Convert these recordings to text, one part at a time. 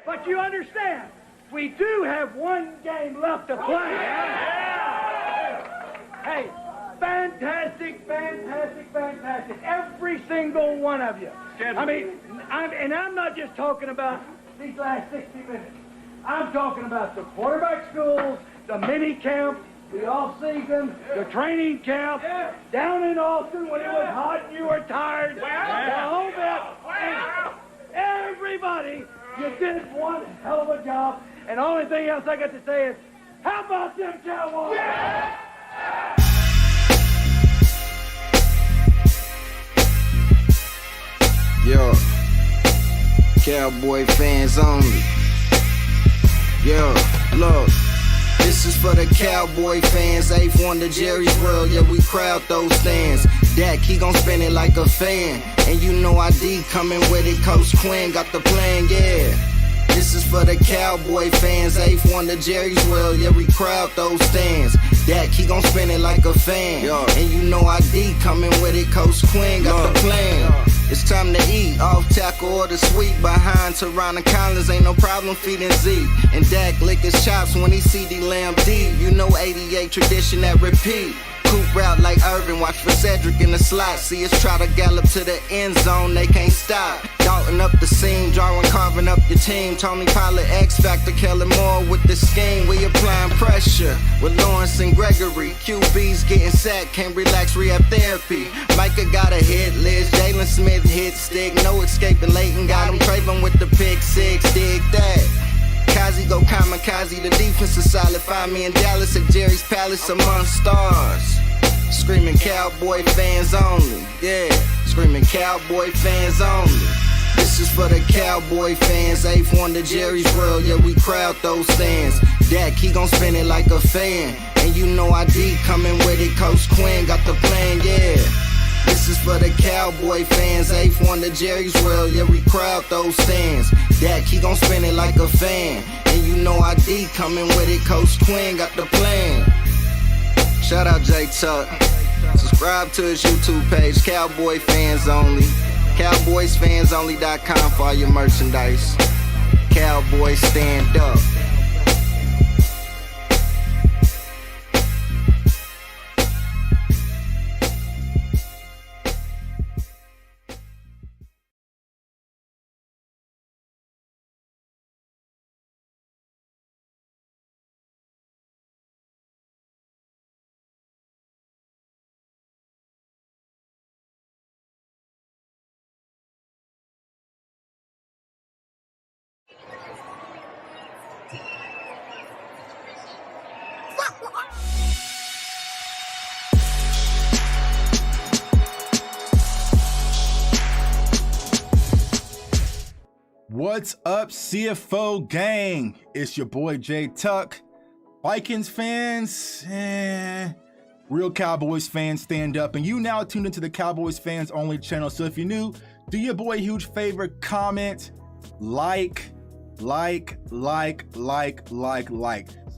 But you understand, we do have one game left to play. Hey, fantastic. Every single one of you. I mean, I'm not just talking about these last 60 minutes. I'm talking about the quarterback schools, the mini camp, the off-season, the training camp, down in Austin when it was hot and you were tired, the whole bit. Everybody, you did one hell of a job. And the only thing else I got to say is, how about them Cowboys? Yo, Cowboy fans only. Yo, look, this is for the Cowboy fans. Eighth wonder Jerry's World, yeah, we crowd those stands. Dak, he gon' spin it like a fan. And you know ID coming with it, Coach Quinn got the plan, yeah. This is for the Cowboy fans. Eighth wonder Jerry's World, yeah, we crowd those stands. Dak, he gon' spin it like a fan. Yo. And you know ID coming with it, Coach Quinn got the plan. It's time to eat, off tackle or the sweep. Behind Lael Collins, ain't no problem feeding Zeke. And Dak lick his chops when he see the lamb deep. You know 88 tradition that repeat. Coop route like Irvin, watch for Cedric in the slot. See us try to gallop to the end zone, they can't stop. Dalton up the seam, drawing, carving up your team. Tony Pollard, X Factor, Kellen Moore with the scheme. We applying pressure with Lawrence and Gregory. QB's getting sacked, can't relax, rehab therapy. Micah got a hit list, Jalen Smith hit stick. No escaping, Leighton got him craving with the pick six. Dig that. Kazi go kamikaze, the defense is solid. Find me in Dallas at Jerry's Palace among stars. Screaming Cowboy fans only, yeah. Screaming Cowboy fans only. This is for the Cowboy fans. Eighth wonder Jerry's World, yeah, we crowd those stands. Dak, he gon' spin it like a fan. And you know ID coming with it, Coach Quinn got the plan, yeah. This is for the Cowboy fans. Eighth wonder Jerry's World, yeah, we crowd those stands. Dak, he gon' spin it like a fan. And you know ID coming with it, Coach Quinn got the plan. Shout out J Tuck. Subscribe to his YouTube page, Cowboy Fans Only. CowboysFansOnly.com for all your merchandise. Cowboys stand up. What's up, CFO gang? It's your boy J Tuck. Vikings fans, real Cowboys fans stand up, and you now tuned into the Cowboys Fans Only channel. So if you're new, do your boy a huge favor, comment, like.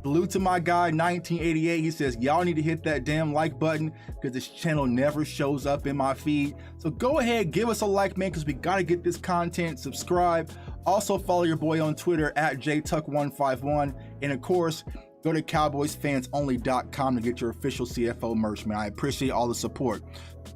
Salute to my guy 1988. He says y'all need to hit that damn like button because this channel never shows up in my feed. So go ahead, give us a like, man, because we gotta get this content. Subscribe. Also follow your boy on Twitter at JTuck151, and of course go to CowboysFansOnly.com to get your official CFO merch, man. I appreciate all the support.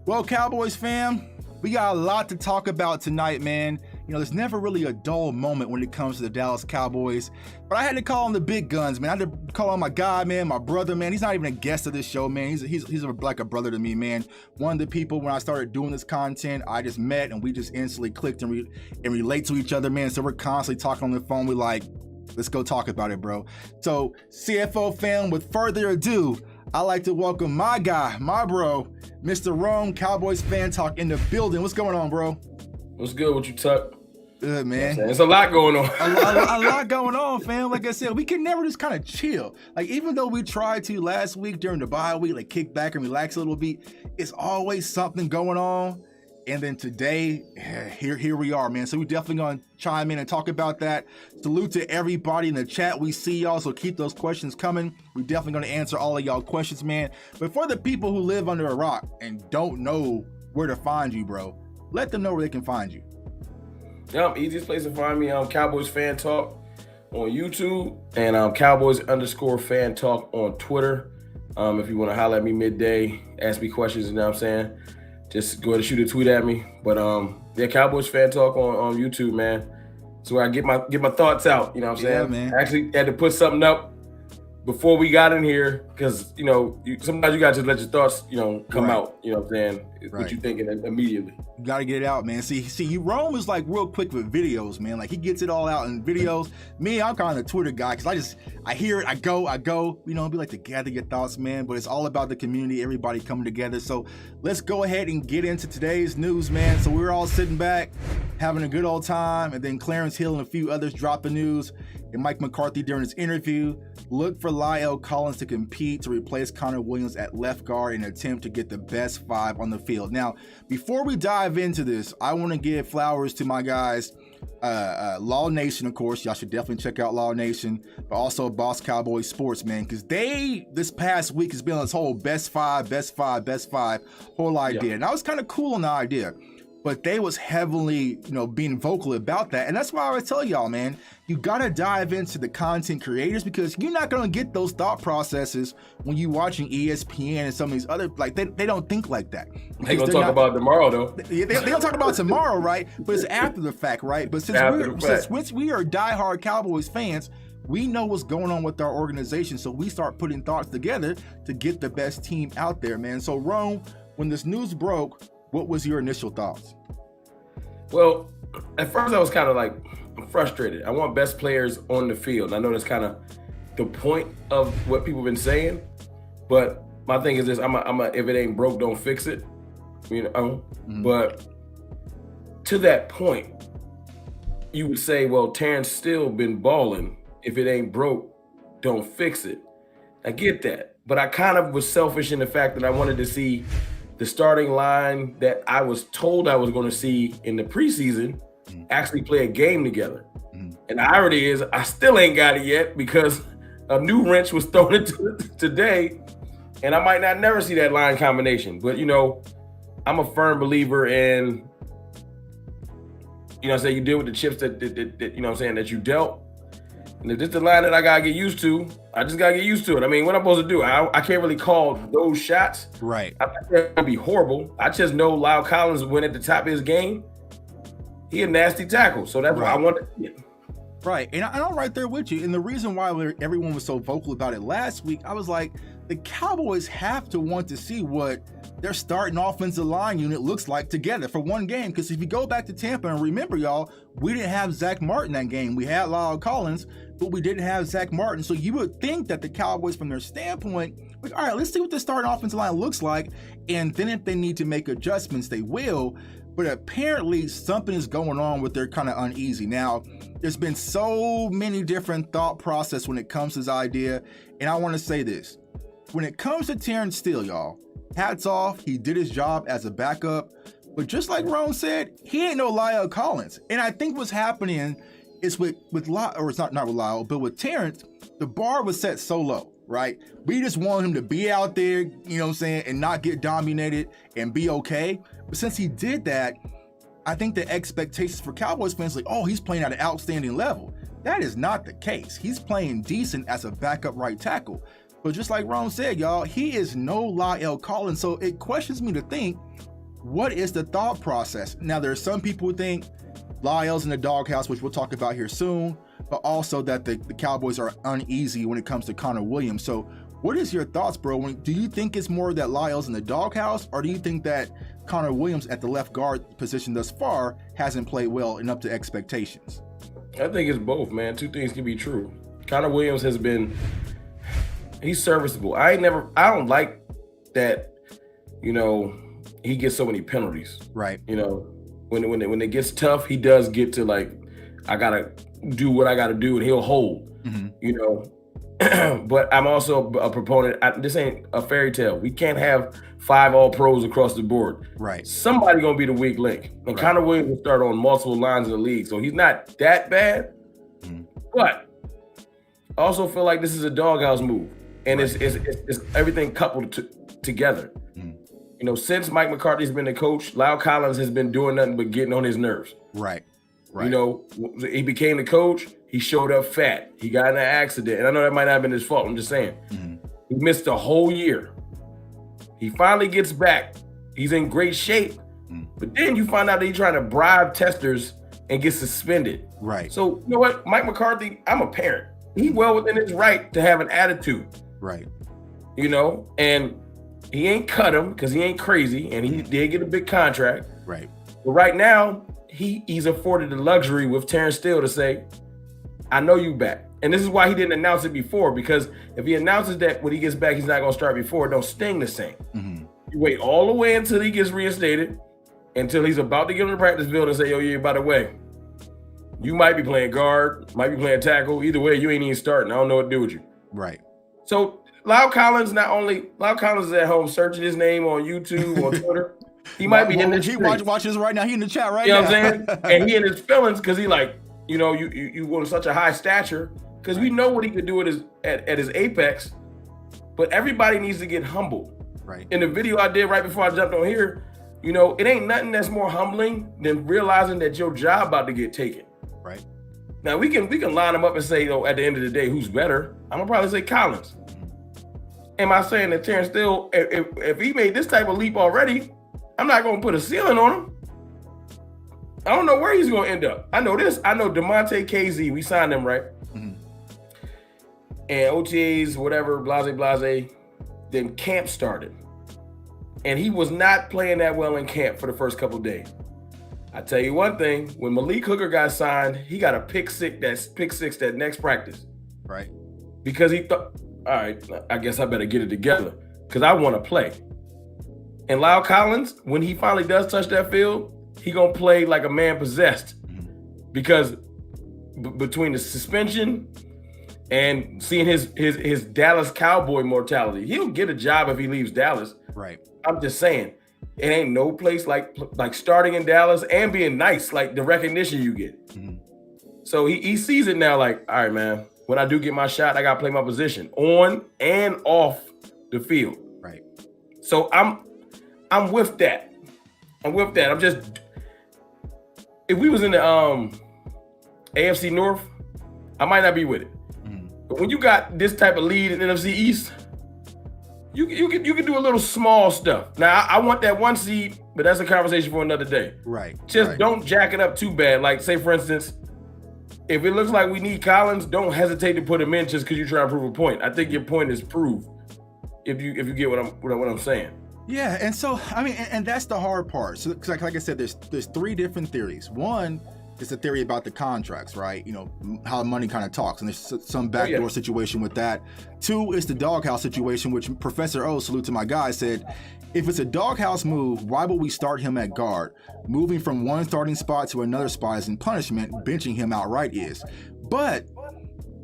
Well, Cowboys fam, we got a lot to talk about tonight, man. You know, there's never really a dull moment when it comes to the Dallas Cowboys, but I had to call on the big guns, man. I had to call on my guy, man, my brother, man. He's not even a guest of this show, man. He's like a brother to me, man. One of the people when I started doing this content, I just met and we just instantly clicked and relate to each other, man. So we're constantly talking on the phone. We like, let's go talk about it, bro. So CFO fam, with further ado, I'd like to welcome my guy, my bro, Mr. Rome, Cowboys Fan Talk in the building. What's going on, bro? What's good with you, Tuck? Good, man. There's a lot going on. a lot going on, fam. Like I said, we can never just kind of chill. Like, even though we tried to last week during the bye week, like kick back and relax a little bit, it's always something going on. And then today, here we are, man. So we definitely gonna chime in and talk about that. Salute to everybody in the chat. We see y'all, so keep those questions coming. We definitely gonna answer all of y'all questions, man. But for the people who live under a rock and don't know where to find you, bro, let them know where they can find you. Easiest place to find me, Cowboys Fan Talk. on YouTube and Cowboys _fan talk on Twitter. If you want to holler at me midday, ask me questions, you know what I'm saying? Just go ahead and shoot a tweet at me. But yeah, Cowboys fan talk on YouTube, man. So I get my thoughts out, you know what I'm saying? Yeah, man. I actually had to put something up before we got in here because, you know, sometimes you got to just let your thoughts, you know, come out, you know what I'm saying? What you thinking immediately. You got to get it out, man. See, Rome is like real quick with videos, man. Like he gets it all out in videos. Me, I'm kind of a Twitter guy because I hear it, I go, you know, be like to gather your thoughts, man. But it's all about the community, everybody coming together. So let's go ahead and get into today's news, man. So we're all sitting back, having a good old time. And then Clarence Hill and a few others drop the news. And Mike McCarthy during his interview looked for Lael Collins to compete to replace Connor Williams at left guard in an attempt to get the best 5 on the field. Now, before we dive into this, I want to give flowers to my guys, Law Nation, of course. Y'all should definitely check out Law Nation, but also Boss Cowboy Sports, man, because this past week has been on this whole best five whole idea. Yeah. And I was kind of cool on the idea, but they was heavily, you know, being vocal about that. And that's why I would tell y'all, man, you got to dive into the content creators because you're not going to get those thought processes when you're watching ESPN and some of these other, like, they don't think like that. They going to talk about it tomorrow, though. They don't talk about it tomorrow, right? But it's after the fact, right? But since we are diehard Cowboys fans, we know what's going on with our organization. So we start putting thoughts together to get the best team out there, man. So, Rome, when this news broke, what was your initial thoughts? Well, at first I was kind of like, I'm frustrated. I want best players on the field. I know that's kind of the point of what people have been saying, but my thing is this: if it ain't broke, don't fix it. You know, Mm-hmm. But to that point, you would say, well, Terrence Steele been balling. If it ain't broke, don't fix it. I get that, but I kind of was selfish in the fact that I wanted to see the starting line that I was told I was going to see in the preseason actually play a game together. And the irony is I still ain't got it yet because a new wrench was thrown into it today, and I might not never see that line combination. But, you know, I'm a firm believer in, you know, you deal with the chips that you know what I'm saying, that you dealt. And if this is the line that I got to get used to, I just got to get used to it. I mean, what I'm supposed to do? I can't really call those shots. Right. I think that would be horrible. I just know Lael Collins went at the top of his game. He a nasty tackle. So that's what I want to see. Right. And I'm right there with you. And the reason why everyone was so vocal about it last week, I was like, the Cowboys have to want to see what their starting offensive line unit looks like together for one game. Because if you go back to Tampa and remember, y'all, we didn't have Zach Martin that game. We had Lael Collins, but we didn't have Zach Martin. So you would think that the Cowboys, from their standpoint, like, all right, let's see what the starting offensive line looks like. And then if they need to make adjustments, they will. But apparently something is going on with their kind of uneasy. Now, there's been so many different thought process when it comes to this idea. And I want to say this. When it comes to Terrence Steele, y'all, hats off. He did his job as a backup. But just like Ron said, he ain't no Lael Collins. And I think what's happening is with Lael, or it's not with Lael, but with Terrence, the bar was set so low, right? We just want him to be out there, you know what I'm saying, and not get dominated and be okay. But since he did that, I think the expectations for Cowboys fans like, oh, he's playing at an outstanding level. That is not the case. He's playing decent as a backup right tackle. But just like Ron said, y'all, he is no Lael Collins. So it questions me to think, what is the thought process? Now, there are some people who think Lael's in the doghouse, which we'll talk about here soon, but also that the Cowboys are uneasy when it comes to Connor Williams. So what is your thoughts, bro? Do you think it's more that Lael's in the doghouse, or do you think that Connor Williams at the left guard position thus far hasn't played well and up to expectations? I think it's both, man. Two things can be true. Connor Williams has been, he's serviceable. I don't like that, you know, he gets so many penalties. Right. You know, when it gets tough, he does get to, like, I gotta do what I gotta do, and he'll hold. You know. But I'm also a proponent. This ain't a fairy tale. We can't have 5 All-Pros across the board. Right. Somebody gonna be the weak link, and Connor Williams will start on multiple lines in the league, so he's not that bad. But I also feel like this is a doghouse move, and it's everything coupled together. You know, since Mike McCarthy's been the coach, Lael Collins has been doing nothing but getting on his nerves. Right. You know, he became the coach. He showed up fat. He got in an accident. And I know that might not have been his fault. I'm just saying. He missed a whole year. He finally gets back. He's in great shape. But then you find out that he's trying to bribe testers and get suspended. Right. So, you know what? Mike McCarthy, I'm a parent. He's well within his right to have an attitude. Right. You know, and he ain't cut him because he ain't crazy. And he did get a big contract. Right. But right now, he's afforded the luxury with Terrence Steele to say, I know you back. And this is why he didn't announce it before, because if he announces that when he gets back, he's not going to start before, it don't sting the same. You wait all the way until he gets reinstated, until he's about to get on the practice field and say, yo, yeah, by the way, you might be playing guard, might be playing tackle. Either way, you ain't even starting. I don't know what to do with you. Right. So Lael Collins is at home searching his name on YouTube, on Twitter. He might be in this. He watch this right now. He in the chat right now. You know what I'm saying? And he in his feelings because he like, you know, you want such a high stature because we know what he could do at his apex, but everybody needs to get humbled. Right. In the video I did right before I jumped on here, you know, it ain't nothing that's more humbling than realizing that your job about to get taken. Right. Now we can line them up and say, you know, at the end of the day, who's better? I'm gonna probably say Collins. Am I saying that Terrence Steele, if he made this type of leap already, I'm not gonna put a ceiling on him. I don't know where he's gonna end up. I know this. I know DeMonte KZ, we signed him, right? And OTAs, whatever, blase. Then camp started. And he was not playing that well in camp for the first couple of days. I tell you one thing, when Malik Hooker got signed, he got a pick six that next practice. Right. Because he thought, all right, I guess I better get it together because I want to play. And Lael Collins, when he finally does touch that field, he gonna play like a man possessed because between the suspension and seeing his Dallas Cowboy mortality, he'll get a job if he leaves Dallas. Right. I'm just saying, it ain't no place like starting in Dallas and being nice, like the recognition you get. So he sees it now like, all right, man, when I do get my shot, I got to play my position on and off the field. Right. So I'm with that. I'm just, if we was in the AFC North, I might not be with it. But when you got this type of lead in NFC East, you can do a little small stuff. Now I want that 1 seed, but that's a conversation for another day. Right. Just don't jack it up too bad. Like say for instance, if it looks like we need Collins, don't hesitate to put him in just because you're trying to prove a point. I think your point is proved. If you get what I'm saying. Yeah, and so I mean, and that's the hard part. So, cause like I said, there's 3 different theories. One is the theory about the contracts, right? You know how money kind of talks, and there's some backdoor situation with that. 2 is the doghouse situation, which Professor O, salute to my guy, said, if it's a doghouse move, why would we start him at guard? Moving from one starting spot to another spot is in punishment. Benching him outright is, but.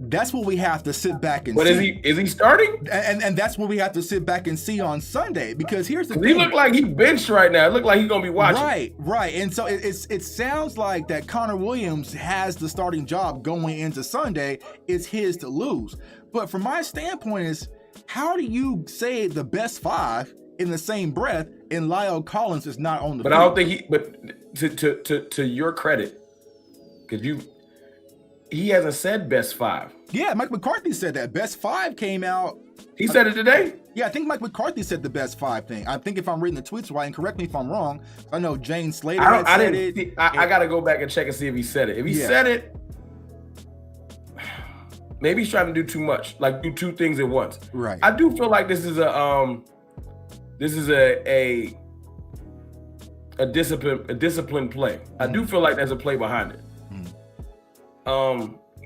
That's what we have to sit back and see. But is he starting? And that's what we have to sit back and see on Sunday, because here's the thing. He look like he benched right now. It look like he's gonna be watching. Right. And so it sounds like that Connor Williams has the starting job going into Sunday. It's his to lose. But from my standpoint is, how do you say the best 5 in the same breath and Lael Collins is not on the field? I don't think to your credit, because he hasn't said best 5. Yeah, Mike McCarthy said that. Best 5 came out. He said it today? Yeah, I think Mike McCarthy said the best 5 thing. I think if I'm reading the tweets right, and correct me if I'm wrong, I know Jane Slater said it. I got to go back and check and see if he said it. If he said it, maybe he's trying to do too much, like do 2 things at once. Right. I do feel like this is a disciplined play. I do feel like there's a play behind it.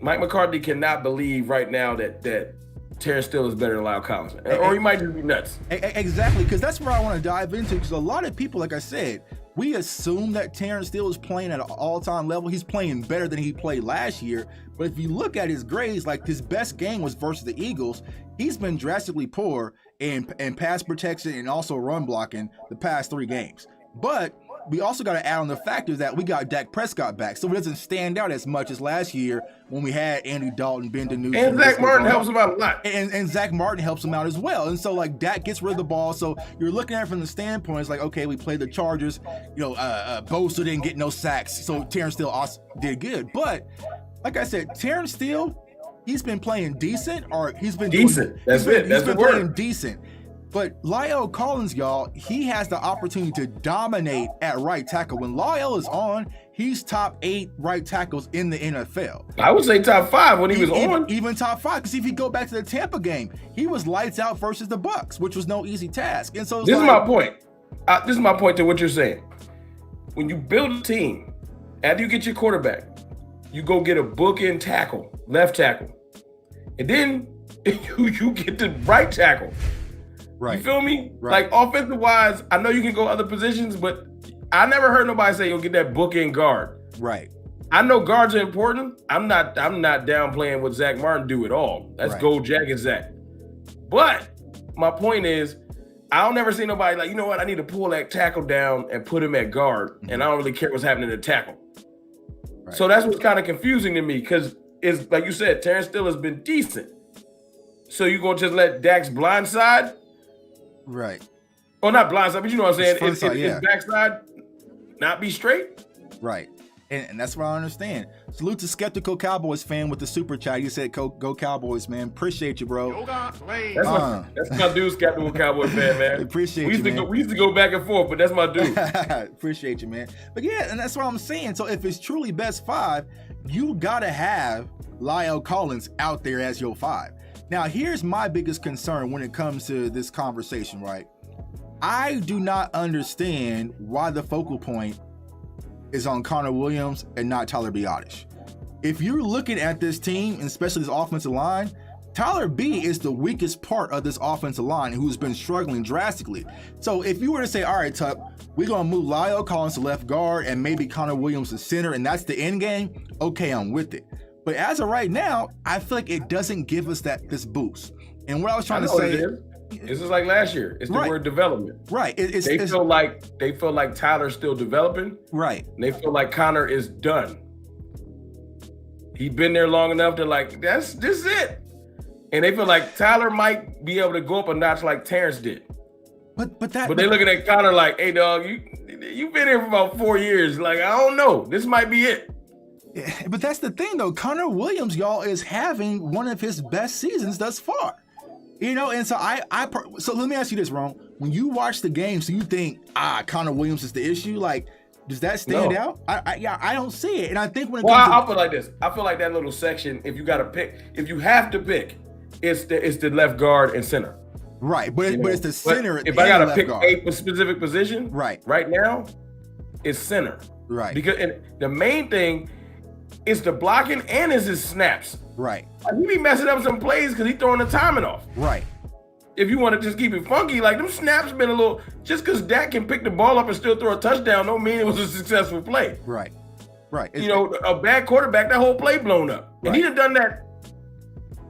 Mike McCarthy cannot believe right now that Terrence Steele is better than Lael Collins, or he might just be nuts. Exactly, because that's where I want to dive into. Because a lot of people, like I said, we assume that Terrence Steele is playing at an all-time level. He's playing better than he played last year. But if you look at his grades, like his best game was versus the Eagles. He's been drastically poor in pass protection and also run blocking the past 3 games. But we also got to add on the factor that we got Dak Prescott back, so it doesn't stand out as much as last year when we had Andy Dalton, Ben DiNucci, and Zach Martin helps him out a lot. And Zach Martin helps him out as well. And so like Dak gets rid of the ball, so you're looking at it from the standpoint, it's like, okay, we played the Chargers, Bosa didn't get no sacks, so Terrence Steele also did good. But like I said, Terrence Steele, he's been playing decent, or he's been decent. He's been playing decent. But Lael Collins, y'all, he has the opportunity to dominate at right tackle. When Lael is on, he's top 8 right tackles in the NFL. I would say top 5 when he was on. Even top 5. Because if you go back to the Tampa game, he was lights out versus the Bucs, which was no easy task. And so this is my point. This is my point to what you're saying. When you build a team, after you get your quarterback, you go get a bookend tackle, left tackle, and then you get the right tackle. Right. You feel me? Right. Like offensive wise, I know you can go other positions, but I never heard nobody say you'll get that bookend guard. Right. I know guards are important. I'm not downplaying what Zach Martin do at all. That's gold jacket Zach. But my point is, I don't never see nobody like, you know what, I need to pull that tackle down and put him at guard, and I don't really care what's happening to tackle. Right. So that's what's kind of confusing to me, because it's like you said, Terrence Steele has been decent. So you gonna just let Dak's blind side? Right. Oh, not blindside, but you know what I'm saying. His backside not be straight. Right. And that's what I understand. Salute to Skeptical Cowboys fan with the super chat. You said go Cowboys, man. Appreciate you, bro. That's my dude, Skeptical Cowboys fan, man. Appreciate we used to go back and forth, but that's my dude. Appreciate you, man. But yeah, and that's what I'm saying. So if it's truly best 5, you gotta have Lael Collins out there as your 5. Now, here's my biggest concern when it comes to this conversation, right? I do not understand why the focal point is on Connor Williams and not Tyler Biadasz. If you're looking at this team, and especially this offensive line, Tyler B is the weakest part of this offensive line who's been struggling drastically. So if you were to say, all right, Tuck, we're going to move Lael Collins to left guard and maybe Connor Williams to center, and that's the end game, okay, I'm with it. But as of right now, I feel like it doesn't give us this boost. And what I was trying to say, this is like last year. It's the word development. Right. They feel like Tyler's still developing. Right. And they feel like Connor is done. He's been there long enough to like, this is it. And they feel like Tyler might be able to go up a notch like Terrence did. But they're looking at Connor like, hey dog, you've been here for about 4 years. Like, I don't know. This might be it. Yeah, but that's the thing, though. Connor Williams, y'all, is having one of his best seasons thus far. And so so let me ask you this, Ron. When you watch the game, so you think, Connor Williams is the issue? Like, does that stand out? I don't see it. And I think when I feel like this. I feel like that little section, if you have to pick, it's the left guard and center. Right, but it's the center. If I gotta pick a specific position, right now, it's center. Right. Because the main thing is the blocking and is his snaps. Right. Like, he be messing up some plays because he throwing the timing off. Right. If you want to just keep it funky, like them snaps been a little, just because Dak can pick the ball up and still throw a touchdown don't mean it was a successful play. Right. Right. A bad quarterback, that whole play blown up. Right. And he'd have done that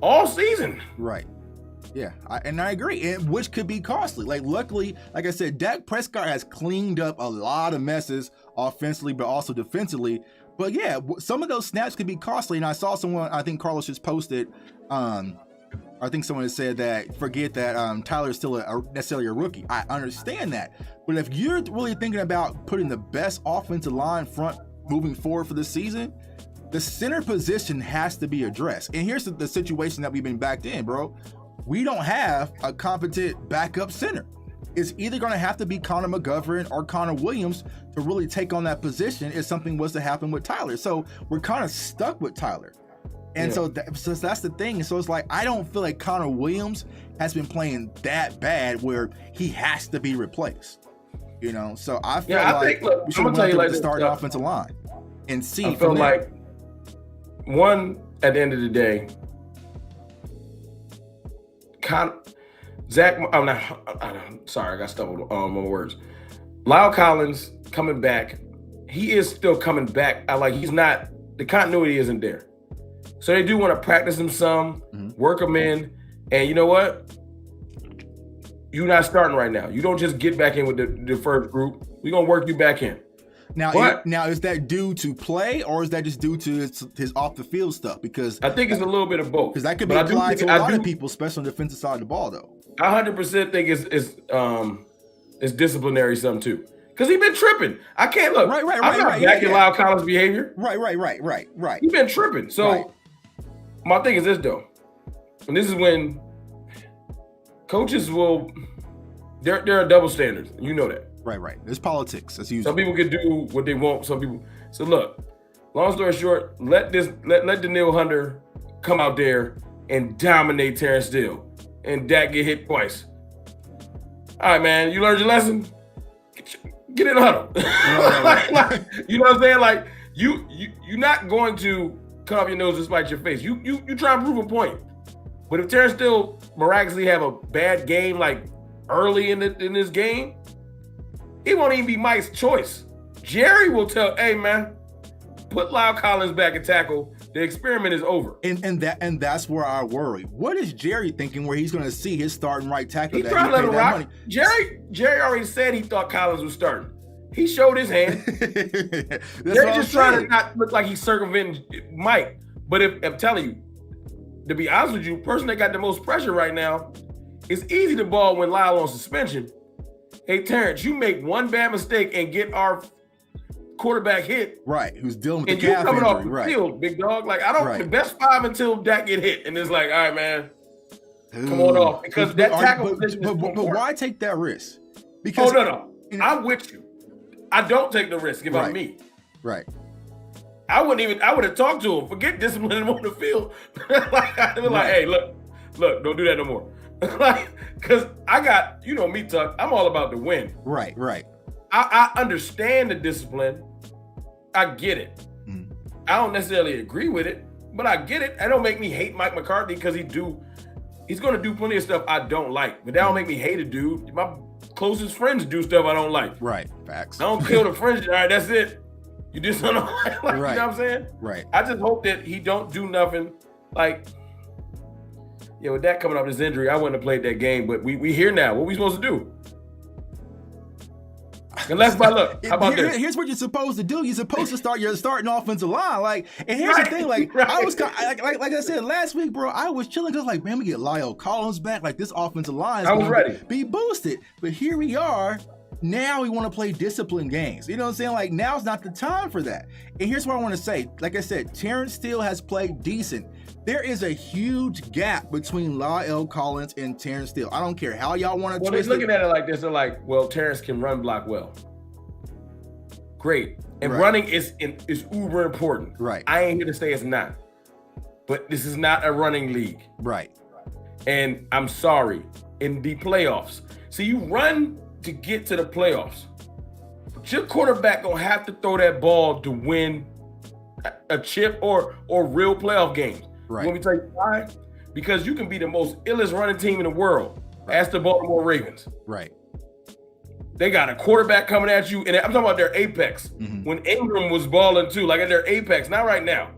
all season. Right. Yeah, I agree, which could be costly. Like, luckily, like I said, Dak Prescott has cleaned up a lot of messes offensively, but also defensively. But yeah, some of those snaps could be costly. And I saw someone, I think Carlos just posted, I think someone has said that, forget that Tyler's still necessarily a rookie. I understand that. But if you're really thinking about putting the best offensive line front moving forward for the season, the center position has to be addressed. And here's the situation that we've been backed in, bro. We don't have a competent backup center. It's either going to have to be Connor McGovern or Connor Williams to really take on that position if something was to happen with Tyler. So we're kind of stuck with Tyler. And so that's the thing. And so it's like, I don't feel like Connor Williams has been playing that bad where he has to be replaced. So I feel we should tell you the starting offensive line and see. I feel like at the end of the day, sorry, I got stumbled on my words. Lael Collins coming back. He is still coming back. The continuity isn't there. So they do want to practice him some, work him in. And you know what? you're not starting right now. You don't just get back in with the first group. We're going to work you back in. Now, is that due to play or is that just due to his off the field stuff? Because I think it's a little bit of both. Because that could be applied to a lot of people, especially on the defensive side of the ball, though. I 100% think it's disciplinary something too. Because he been tripping. I can't look. I'm not backing Lael Collins' behavior. Right. He been tripping. So my thing is this though, and this is when coaches they're a double standard. You know that. Right. There's politics. That's usual. Some people can do what they want. Some people. So look, long story short, let Danielle Hunter come out there and dominate Terrence Steele, and Dak get hit twice. All right, man, you learned your lesson. Get in the huddle. Like, you know what I'm saying? Like you're not going to cut off your nose to spite your face. You try and prove a point. But if Terrence Steele miraculously have a bad game like early in this game, it won't even be Mike's choice. Jerry will tell, hey man, put Lael Collins back and tackle. The experiment is over. And that's where I worry. What is Jerry thinking where he's going to see his starting right tackle? He's trying to let him rock. Money? Jerry already said he thought Collins was starting. He showed his hand. They're just trying to not look like he's circumventing Mike. But if I'm telling you, to be honest with you, the person that got the most pressure right now, it's easy to ball when Lael on suspension. Hey, Terrence, you make one bad mistake and get our quarterback hit. Right, who's dealing with and the calf injury. And you coming off the field, big dog. Like, I don't, the best 5 until Dak get hit. And it's like, all right, man, come on off. Because that tackle position is but why take that risk? Because no. I'm with you. I don't take the risk if I'm me. Right. I would have talked to him. Forget disciplining him on the field. Like, I'd be like, hey, look, don't do that no more. Like, because I got, you know me, Tuck, I'm all about the win. Right. I understand the discipline. I get it. I don't necessarily agree with it, but I get it. That don't make me hate Mike McCarthy because he's going to do plenty of stuff I don't like, but that don't make me hate a dude. My closest friends do stuff I don't like. Right. Facts. I don't kill the friends. All right, that's it. You did something like, you know what I'm saying? Right. I just hope that he don't do nothing. Like, with that coming up, this injury, I wouldn't have played that game, but we here now. What we supposed to do? Unless by look, how about this? Here's what you're supposed to do. You're supposed to start your starting offensive line. Like, and here's the thing. Like, I was like I said last week, bro. I was chilling because like, man, we get Lael Collins back. Like, this offensive line is going to be boosted. But here we are. Now we want to play disciplined games. You know what I'm saying? Like, now's not the time for that. And here's what I want to say. Like I said, Terrence Steele has played decent. There is a huge gap between Lael Collins and Terrence Steele. I don't care how y'all want to twist it. They're looking at it like this. They're like, well, Terrence can run block well. Great. And running is uber important. Right. I ain't here to say it's not. But this is not a running league. Right. And I'm sorry. In the playoffs. See, you run to get to the playoffs. But your quarterback gonna have to throw that ball to win a chip or real playoff games. Right. Let me tell you why. Because you can be the most illest running team in the world. Ask the Baltimore Ravens. Right. They got a quarterback coming at you, and I'm talking about their apex. When Ingram was balling too, like at their apex, not right now.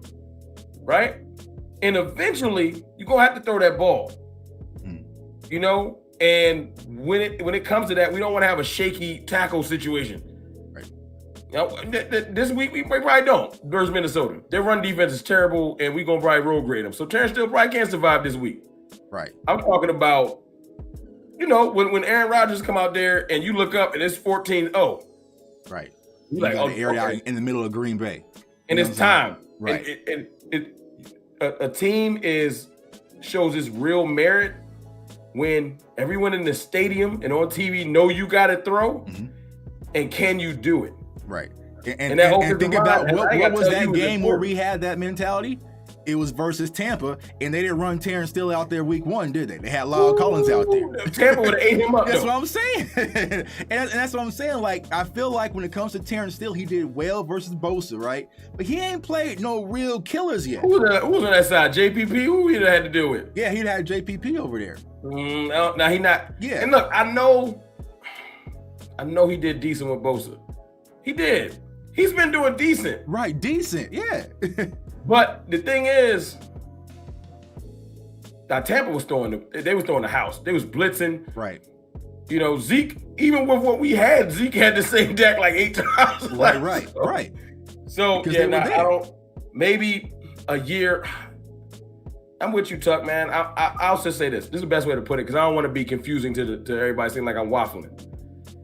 Right? And eventually, you're gonna have to throw that ball. You know? And when it comes to that, we don't want to have a shaky tackle situation. Right. You know, this week we probably don't. Versus Minnesota, their run defense is terrible, and we're gonna probably road grade them. So Terrence Steele probably can't survive this week. Right. I'm talking about, you know, when Aaron Rodgers come out there and you look up and it's 14-0. Right. You like, got the area out in the middle of Green Bay, and it's time. Right. And a team shows its real merit when everyone in the stadium and on TV know you got to throw, and can you do it? Right. And think about what was that game where we had that mentality? It was versus Tampa, and they didn't run Terrence Steele out there week 1, did they? They had Lael Collins out there. Tampa would have ate him up. That's what I'm saying. and that's what I'm saying. Like, I feel like when it comes to Terrence Steele, he did well versus Bosa, right? But he ain't played no real killers yet. Who was on that side? JPP? Who he had to deal with? Yeah, he'd had JPP over there. Now he not. Yeah. And look, I know he did decent with Bosa. He did. He's been doing decent. Right, decent. Yeah. But the thing is, Tampa was throwing the house. They was blitzing. Right. You know, Zeke, even with what we had, Zeke had the same Dak like 8 times. Right. So, Because yeah, I don't, maybe a year. I'm with you, Tuck, man. I'll just say this. This is the best way to put it because I don't want to be confusing to everybody saying like I'm waffling.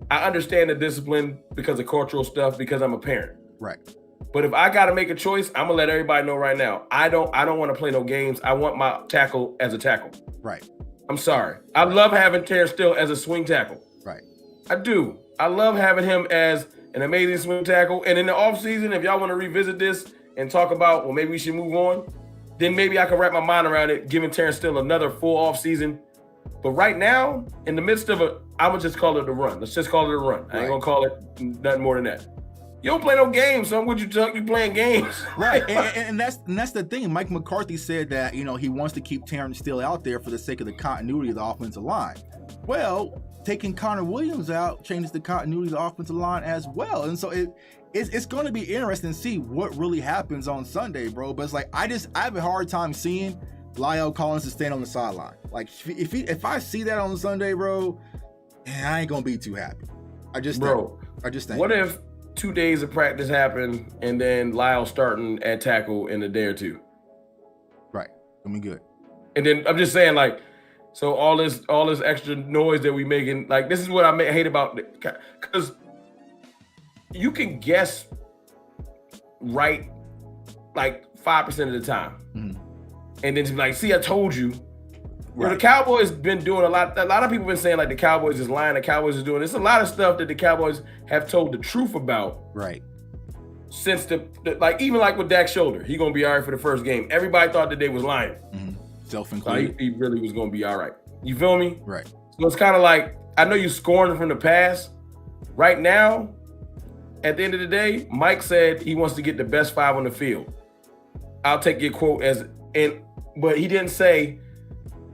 I understand the discipline because of cultural stuff because I'm a parent. Right. But if I got to make a choice, I'm going to let everybody know right now. I don't want to play no games. I want my tackle as a tackle. Right. I'm sorry. I love having Terrence Steele as a swing tackle. Right. I do. I love having him as an amazing swing tackle. And in the offseason, if y'all want to revisit this and talk about, well, maybe we should move on, then maybe I can wrap my mind around it, giving Terrence Steele another full offseason. But right now, in the midst of I'm going to just call it a run. Let's just call it a run. I ain't going to call it nothing more than that. You don't play no games, so what you playing games. Right. and that's the thing. Mike McCarthy said that, you know, he wants to keep Terrence Steele out there for the sake of the continuity of the offensive line. Well, taking Connor Williams out changes the continuity of the offensive line as well. And so it's going to be interesting to see what really happens on Sunday, bro. But it's like I have a hard time seeing Lael Collins to stand on the sideline. Like if I see that on Sunday, bro, I ain't gonna be too happy. I just think. What if 2 days of practice happen and then Lyle starting at tackle in a day or two? Right. I mean, good. And then I'm just saying, like, so all this extra noise that we making, like, this is what I hate about it, because you can guess right like 5% of the time, and then to be like, see, I told you. Right. Well, the Cowboys been doing a lot of people been saying like the Cowboys is lying, the Cowboys is doing. There's a lot of stuff that the Cowboys have told the truth about. Right. Since like even like with Dak's shoulder, he gonna be all right for the first game. Everybody thought that they was lying. Self-included. So he really was gonna be all right. You feel me? Right. So it's kind of like, I know you scoring from the past. Right now, at the end of the day, Mike said he wants to get the best 5 on the field. I'll take your quote but he didn't say,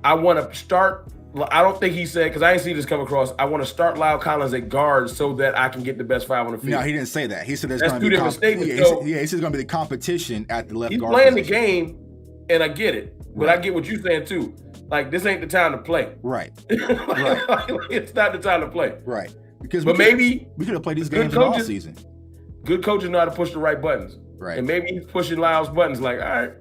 I want to start. I don't think he said, because I ain't see this come across, I want to start Lael Collins at guard so that I can get the best 5 on the field. No, he didn't say that. He said there's that's going two to be different statements. he said it's going to be the competition at the left he's guard. He's playing position. the game, and I get it. But I get what you're saying too. Like, this ain't the time to play. Right. Like, it's not the time to play. Right. Because maybe we could have played these games in all season. Good coaches know how to push the right buttons. Right. And maybe he's pushing Lyle's buttons like, all right,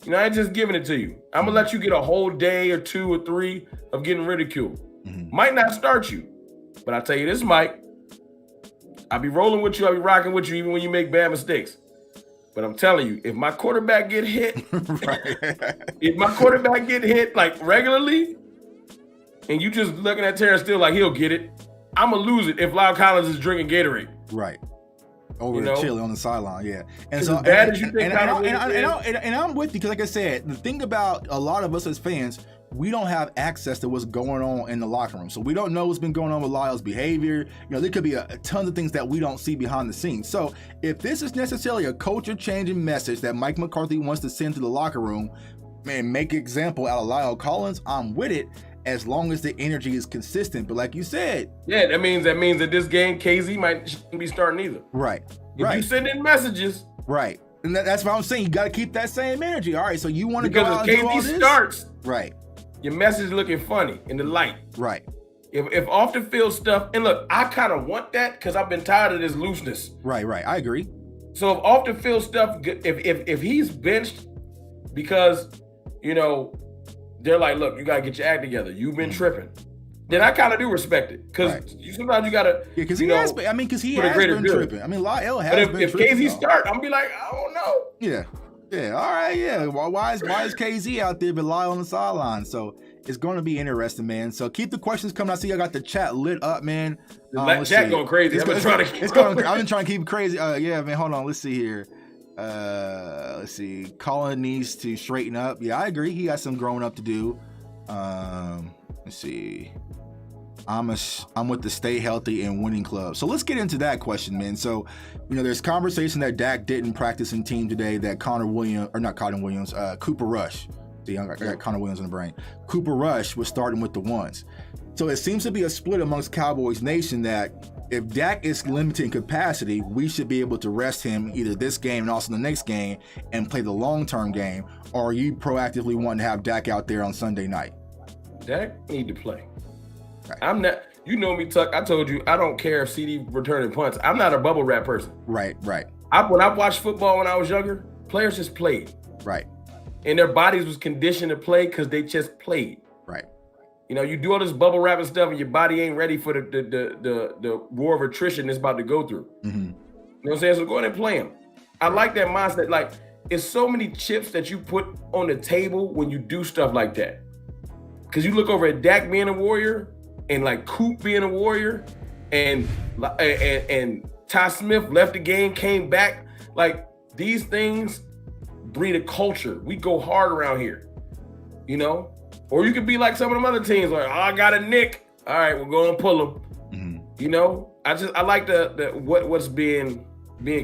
you know, I ain't just giving it to you. I'm going to let you get a whole day or 2 or 3 of getting ridiculed. Might not start you. But I tell you this, Mike, I'll be rolling with you. I'll be rocking with you even when you make bad mistakes. But I'm telling you, if my quarterback get hit, like regularly, and you just looking at Terrence Steele like he'll get it, I'm going to lose it if Lael Collins is drinking Gatorade. Right. Over chilling on the sideline, yeah. And so, as bad as you think, and I'm with you because, like I said, the thing about a lot of us as fans, we don't have access to what's going on in the locker room, so we don't know what's been going on with Lyle's behavior. You know, there could be a tons of things that we don't see behind the scenes. So, if this is necessarily a culture-changing message that Mike McCarthy wants to send to the locker room and make an example out of Lael Collins, I'm with it. As long as the energy is consistent. But like you said, yeah, that means that this game KZ shouldn't be starting either. Right. If you send in messages. Right. And that's what I'm saying. You got to keep that same energy. All right. So you want to go out and do all this? Because if KZ starts, right, your message looking funny in the light. Right. If off the field stuff, and look, I kind of want that because I've been tired of this looseness. Right. I agree. So if off the field stuff, if he's benched because, you know, they're like, look, you got to get your act together. You've been tripping. Then I kind of do respect it. Because sometimes you got to, because he has been tripping. I mean, Lael has been tripping. But if KZ start, I'm going to be like, I don't know. Yeah. All right, yeah. Why is KZ out there but Lael on the sideline? So it's going to be interesting, man. So keep the questions coming. I see I got the chat lit up, man. Chat going crazy. I've been trying to keep it crazy. Yeah, man. Hold on. Let's see here. Let's see. Colin needs to straighten up. Yeah, I agree. He got some growing up to do. Let's see. I'm with the stay healthy and winning club. So let's get into that question, man. So, you know, there's conversation that Dak didn't practice in team today, that Cooper Rush. See, I got Connor Williams in the brain. Cooper Rush was starting with the ones. So it seems to be a split amongst Cowboys Nation that if Dak is limited in capacity, we should be able to rest him either this game and also the next game and play the long-term game, or are you proactively wanting to have Dak out there on Sunday night? Dak need to play. Right. I'm not, You know me, Tuck. I told you I don't care if CD returning punts. I'm not a bubble wrap person. Right. When I watched football when I was younger, players just played. Right. And their bodies was conditioned to play because they just played. Right. You know, you do all this bubble wrapping stuff and your body ain't ready for the war of attrition it's about to go through. Mm-hmm. You know what I'm saying? So go ahead and play them. I like that mindset. Like, it's so many chips that you put on the table when you do stuff like that. Because you look over at Dak being a Warrior and like Coop being a Warrior and Ty Smith left the game, came back. Like, these things breed a culture. We go hard around here, you know? Or you could be like some of them other teams, like, oh, I got a nick. All right, we're going to pull him. Mm-hmm. You know, I like what's being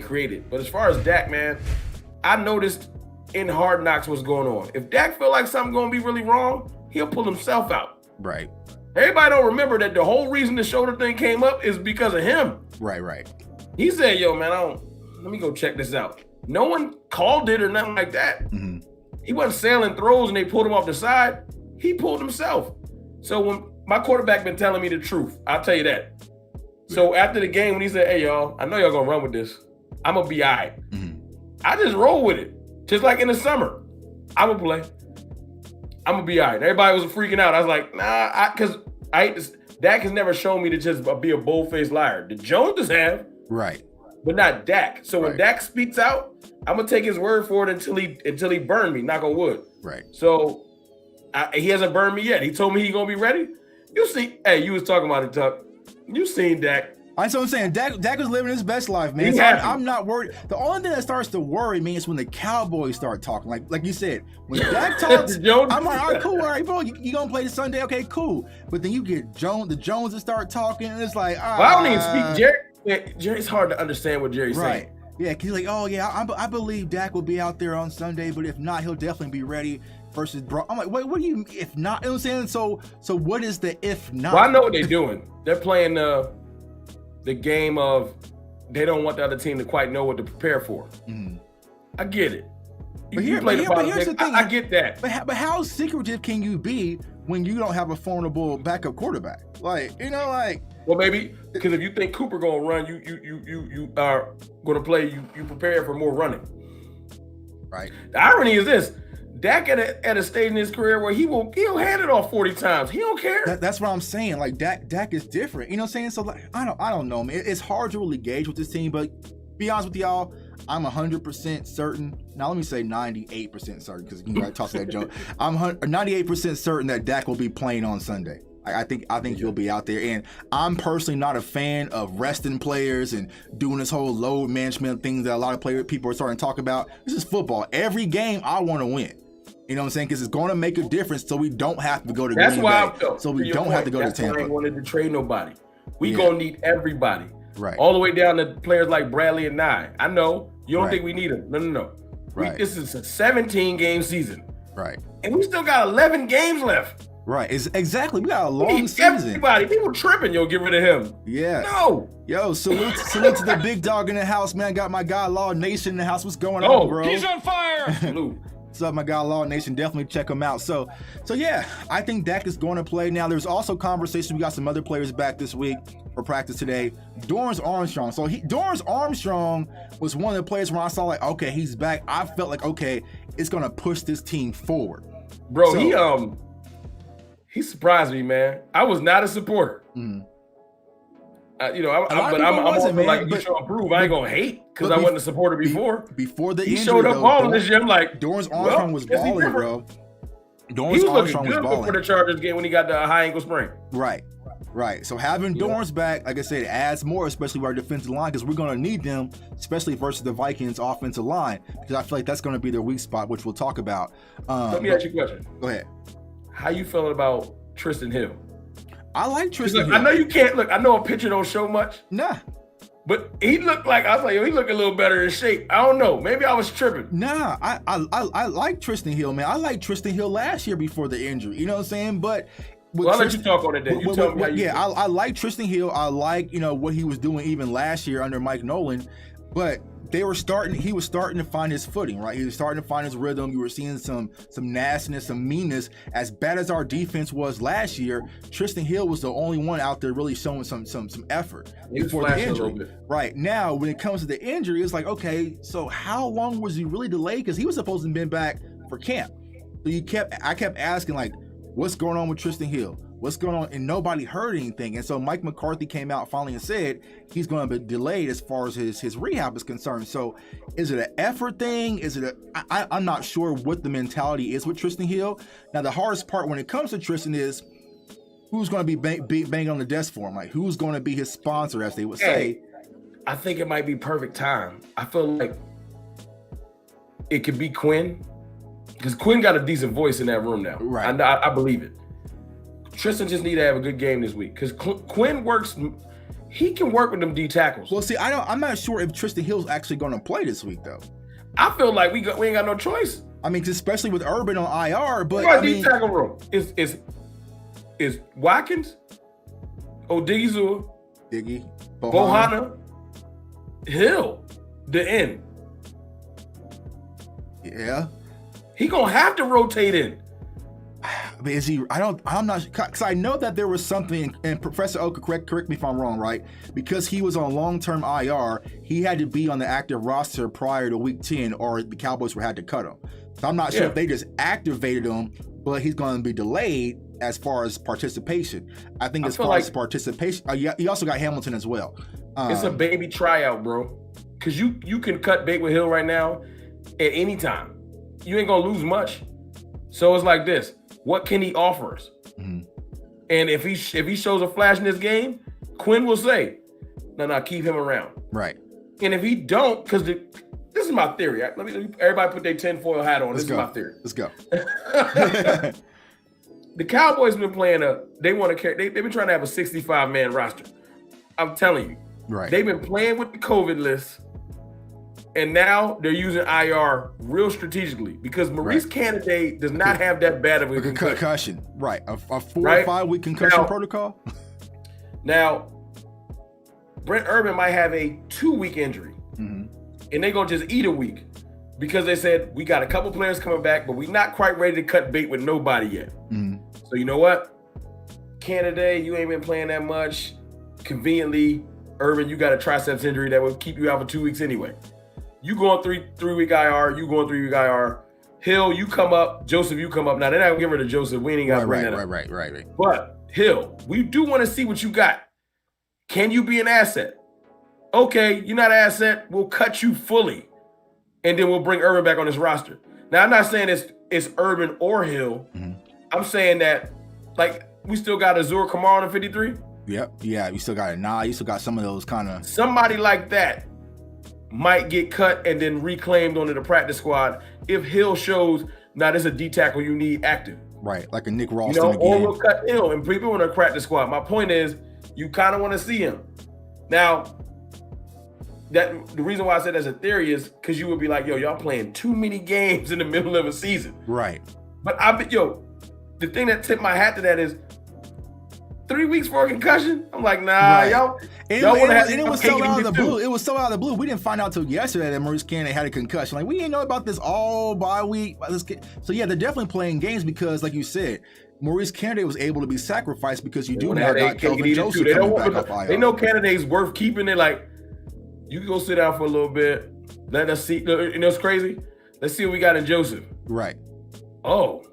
created. But as far as Dak, man, I noticed in Hard Knocks what's going on. If Dak feel like something going to be really wrong, he'll pull himself out. Right. Everybody don't remember that the whole reason the shoulder thing came up is because of him. Right. He said, yo, man, let me go check this out. No one called it or nothing like that. Mm-hmm. He wasn't sailing throws and they pulled him off the side. He pulled himself. So when my quarterback been telling me the truth, I'll tell you that. So after the game, when he said, hey, y'all, I know y'all gonna run with this. I'm gonna be all right. Mm-hmm. I just roll with it. Just like in the summer. I'm gonna play. I'm gonna be all right. Everybody was freaking out. I was like, nah, because I hate this. Dak has never shown me to just be a bold-faced liar. The Joneses have. Right. But not Dak. So when Dak speaks out, I'm gonna take his word for it until he burned me, knock on wood. Right. So he hasn't burned me yet. He told me he's gonna be ready. You see, hey, you was talking about it, Tuck. You seen Dak. That's what I'm saying. Dak was living his best life, man. So I'm not worried. The only thing that starts to worry me is when the Cowboys start talking. Like you said, when Dak talks, I'm like, all right, cool, all right, bro. You gonna play this Sunday? Okay, cool. But then you get the Joneses start talking, and it's like, well, I don't even speak Jerry. Jerry's hard to understand what Jerry's saying. Yeah, because he's like, oh yeah, I believe Dak will be out there on Sunday, but if not, he'll definitely be ready versus Bro. I'm like, wait, what do you if not? You know what I'm saying? So what is the if not? Well, I know what they're doing. They're playing the game of they don't want the other team to quite know what to prepare for. Mm-hmm. I get it. But here's the thing. I get that. But how secretive can you be when you don't have a formidable backup quarterback? Like, you know, like. Well, maybe because if you think Cooper gonna run, you are gonna play. You prepare for more running. Right. The irony is this: Dak at a stage in his career where he'll hand it off 40 times. He don't care. That's what I'm saying. Like Dak is different. You know what I'm saying? So like, I don't know, man. It's hard to really gauge with this team, but be honest with y'all, I'm 100% certain. Now let me say 98% certain because you know I tossed that joke. I'm 98% certain that Dak will be playing on Sunday. I think he'll be out there, and I'm personally not a fan of resting players and doing this whole load management thing that a lot of people are starting to talk about. This is football. Every game I want to win. You know what I'm saying? Because it's going to make a difference, so we don't have to go to Green Bay. So we don't have to go to Tampa. I ain't wanted to trade nobody. We gonna need everybody. Right. All the way down to players like Bradley and Nye. I know you don't think we need them. No. Right. This is a 17-game season. Right. And we still got 11 games left. Right. Exactly. We got a long season. Everybody, people tripping. You'll get rid of him. Yeah. No. Yo, salute to the big dog in the house, man. Got my guy Law Nation in the house. What's going on, bro? He's on fire. Salute. What's up, my guy Law Nation? Definitely check him out. So yeah, I think Dak is going to play. Now, there's also conversation. We got some other players back this week for practice today. Dorrance Armstrong. So Dorrance Armstrong was one of the players where I saw like, okay, he's back. I felt like, okay, it's going to push this team forward. Bro, he surprised me, man. I was not a supporter. Mm. I'm also like, you should improve. I ain't gonna hate because I wasn't a supporter before. Before the he injury, showed up balling this year. I'm like, Dorrance Armstrong was balling, bro. Dorrance Armstrong was balling for the Chargers game when he got the high ankle sprain. Right. So having Dorrance back, like I said, adds more, especially with our defensive line, because we're gonna need them, especially versus the Vikings offensive line, because I feel like that's gonna be their weak spot, which we'll talk about. Let me ask you a question. Go ahead. How you feeling about Tristan Hill? I like Tristan Hill. I know you can't look. I know a picture don't show much. Nah. But he looked like, I was like, yo, he looked a little better in shape. I don't know. Maybe I was tripping. Nah, I like Tristan Hill, man. I liked Tristan Hill last year before the injury. You know what I'm saying? But I'll let you talk on it then. You tell me how you feel. I like Tristan Hill. I like, what he was doing even last year under Mike Nolan. but he was starting to find his footing, right? He was starting to find his rhythm. You were seeing some nastiness, some meanness. As bad as our defense was last year, Tristan Hill was the only one out there really showing some effort before the injury. Right now, when it comes to the injury, it's like, okay, so how long was he really delayed? Because he was supposed to have been back for camp. So I kept asking, like, what's going on with Tristan Hill? What's going on? And nobody heard anything. And so Mike McCarthy came out finally and said he's going to be delayed as far as his rehab is concerned. So is it an effort thing? I'm not sure what the mentality is with Tristan Hill. Now, the hardest part when it comes to Tristan is who's going to be banging on the desk for him? Like, who's going to be his sponsor, as they would say? I think it might be perfect time. I feel like it could be Quinn, because Quinn got a decent voice in that room now. Right. I believe it. Tristan just need to have a good game this week because Quinn works. He can work with them D tackles. Well, see, I'm not sure if Tristan Hill's actually going to play this week, though. I feel like we ain't got no choice. I mean, especially with Urban on IR, but D tackle room is Watkins, Odigizua, Bohanna, Hill, the end. Yeah, he gonna have to rotate in. But is he? I'm not, because I know that there was something, and Professor Oka, correct me if I'm wrong, right? Because he was on long-term IR, he had to be on the active roster prior to week 10, or the Cowboys had to cut him. So I'm not sure if they just activated him, but he's going to be delayed as far as participation. I think as far as participation, he also got Hamilton as well. It's a baby tryout, bro. Because you can cut bait with Hill right now at any time. You ain't gonna lose much. So it's like this. What can he offer us? Mm-hmm. And if he shows a flash in this game, Quinn will say, no, keep him around. Right. And if he don't, because this is my theory. Let me everybody put their tinfoil hat on. This is my theory. Let's go. The Cowboys been playing they've been trying to have a 65-man roster. I'm telling you. Right. They've been playing with the COVID list. And now they're using IR real strategically because Maurice Candidate does not have that bad of a concussion. Right. A 4 or 5 week concussion protocol. Now, Brent Urban might have a 2-week injury. Mm-hmm. And they're going to just eat a week because they said, we got a couple players coming back, but we're not quite ready to cut bait with nobody yet. Mm-hmm. So you know what? Candidate, you ain't been playing that much. Conveniently, Urban, you got a triceps injury that will keep you out for 2 weeks anyway. You going 3-week IR, you going 3-week IR. Hill, you come up. Joseph, you come up. Now, they're not going to get rid of Joseph. We ain't got to bring that up. Right. But, Hill, we do want to see what you got. Can you be an asset? Okay, you're not an asset. We'll cut you fully. And then we'll bring Urban back on this roster. Now, I'm not saying it's Urban or Hill. Mm-hmm. I'm saying that, like, we still got Azur Kamara on 53. Yep. Yeah, you still got it. You still got some of those kind of. Somebody like that might get cut and then reclaimed onto the practice squad if Hill shows, now there's a D tackle you need active. Right, like a Nick Ralston again. Or we'll cut Hill and people want to crack the squad. My point is, you kind of want to see him. Now, the reason why I said that's a theory is because you would be like, y'all playing too many games in the middle of a season. Right. But the thing that tipped my hat to that is 3 weeks for a concussion? I'm like, nah, y'all want to have. And it was so out of the blue. It was so out of the blue. We didn't find out till yesterday that Maurice Candidate had a concussion. Like, we didn't know about this all bye week. So yeah, they're definitely playing games because, like you said, Maurice Candidate was able to be sacrificed because you do now got Kelvin Joseph coming back off IR. They know Candidate's worth keeping it. Like, you can go sit down for a little bit. Let us see. You know what's crazy? Let's see what we got in Joseph. Right. Oh.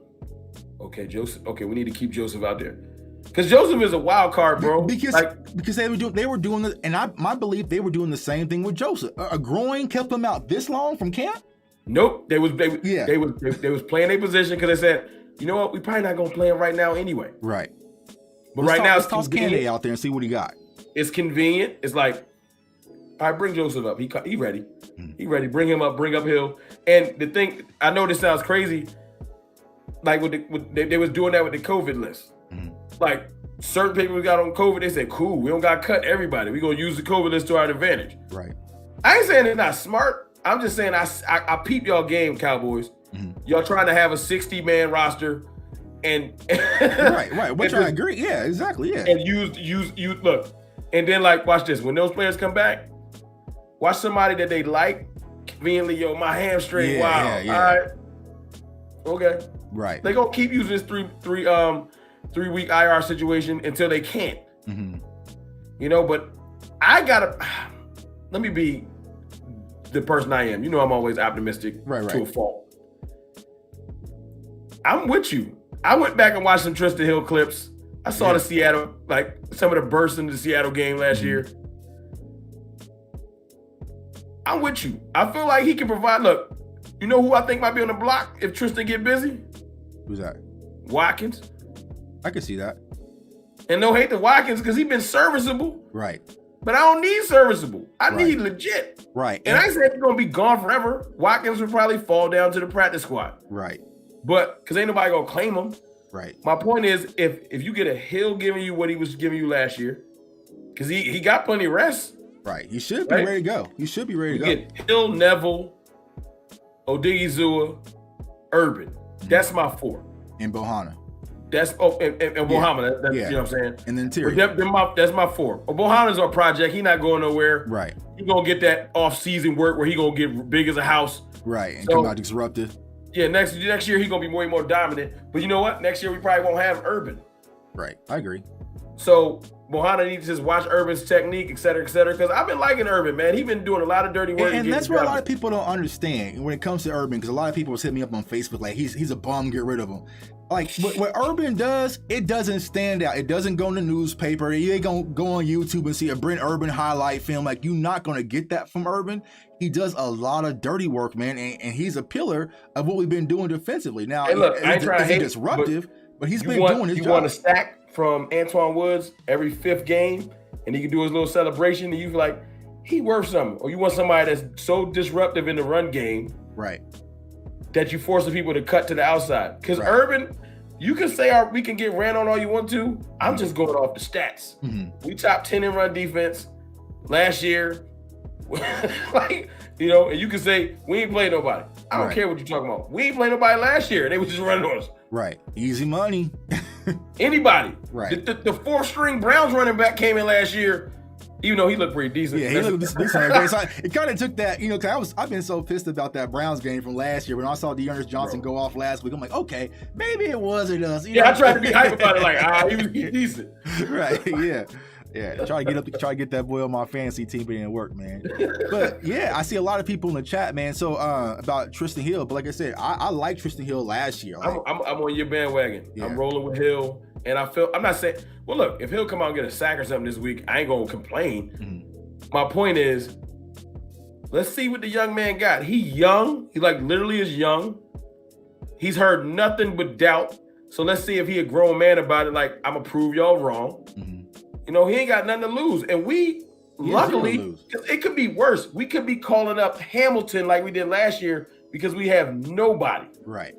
Okay, Joseph. Okay, we need to keep Joseph out there. Because Joseph is a wild card, bro. Because they were doing this, and my belief they were doing the same thing with Joseph. A groin kept him out this long from camp? Nope. They was playing their position because they said, you know what, we probably not gonna play him right now anyway. Right. But let's toss Candidate out there and see what he got. It's convenient. It's like, all right, bring Joseph up. He ready. He ready. Bring him up. Bring up Hill. And the thing, I know this sounds crazy. Like they was doing that with the COVID list. Mm-hmm. Like certain people got on COVID, they said, cool, we don't got to cut everybody. We're going to use the COVID list to our advantage. Right. I ain't saying it's not smart. I'm just saying I peep y'all game, Cowboys. Mm-hmm. Y'all trying to have a 60-man roster and right. Which I agree. Yeah, exactly. Yeah. And use look. And then, like, watch this. When those players come back, watch somebody that they like conveniently, yo, my hamstring, wow. Yeah. All right. Okay. Right. They're gonna keep using this 3-week IR situation until they can't. Mm-hmm. You know, but let me be the person I am. You know, I'm always optimistic to a fault. I'm with you. I went back and watched some Tristan Hill clips. I saw the Seattle, like some of the bursts in the Seattle game last year. I'm with you. I feel like he can provide. Look, you know who I think might be on the block if Tristan get busy? Who's that? Watkins. I can see that. And no hate to Watkins because he's been serviceable. Right. But I don't need serviceable. I need legit. Right. And I said he's going to be gone forever. Watkins would probably fall down to the practice squad. Right. But because ain't nobody going to claim him. Right. My point is, if you get a Hill giving you what he was giving you last year, because he got plenty of rest. Right. He should be ready to go. He should be ready to go. Get Hill, Neville, Odigizua, Urban. That's my 4. And Bohanna. That's and Bohanna. That's, you know what I'm saying? And then Terry. That's my 4. Bohanna's our project. He not going nowhere. Right. He gonna get that off-season work where he gonna get big as a house. Right. And come out disruptive. Yeah, next year he gonna be way more dominant. But you know what? Next year we probably won't have Urban. Right. I agree. So Bohanna needs to just watch Urban's technique, et cetera, because I've been liking Urban, man. He's been doing a lot of dirty work. And that's what a lot of people don't understand when it comes to Urban, because a lot of people hit me up on Facebook like he's a bum, get rid of him. Like what Urban does, it doesn't stand out. It doesn't go in the newspaper. You ain't gonna go on YouTube and see a Brent Urban highlight film. Like, you're not gonna get that from Urban. He does a lot of dirty work, man, and he's a pillar of what we've been doing defensively. Now, hey, look, I ain't trying to hate disruptive, but he's been doing his job. You want a stack from Antoine Woods every 5th game, and he can do his little celebration, and you feel like he worth something. Or you want somebody that's so disruptive in the run game, right, that you force the people to cut to the outside. Because Urban, you can say we can get ran on all you want to. I'm just going off the stats. We top 10 in run defense last year. Like, you know, and you can say we ain't playing nobody. I don't care what you're talking about. We ain't playing nobody last year. They was just running on us. Right. Easy money. Anybody. Right. The 4th-string Browns running back came in last year, even though he looked pretty decent. Yeah, he looked decent. So it kind of took that, you know, because I've been so pissed about that Browns game from last year. When I saw Dearness Johnson go off last week, I'm like, okay, maybe it wasn't us. You know? I tried to be hype about it, like, he was decent. Right, yeah. Yeah, try to get that boy on my fantasy team, but it didn't work, man. But yeah, I see a lot of people in the chat, man. So about Tristan Hill, but like I said, I like Tristan Hill last year. Like, I'm on your bandwagon. Yeah. I'm rolling with Hill, and I'm not saying. Well, look, if Hill come out and get a sack or something this week, I ain't gonna complain. My point is, let's see what the young man got. He young. He like literally is young. He's heard nothing but doubt. So let's see if he a grown man about it. Like, I'm gonna prove y'all wrong. You know, he ain't got nothing to lose. And luckily, it could be worse. We could be calling up Hamilton like we did last year because we have nobody. Right.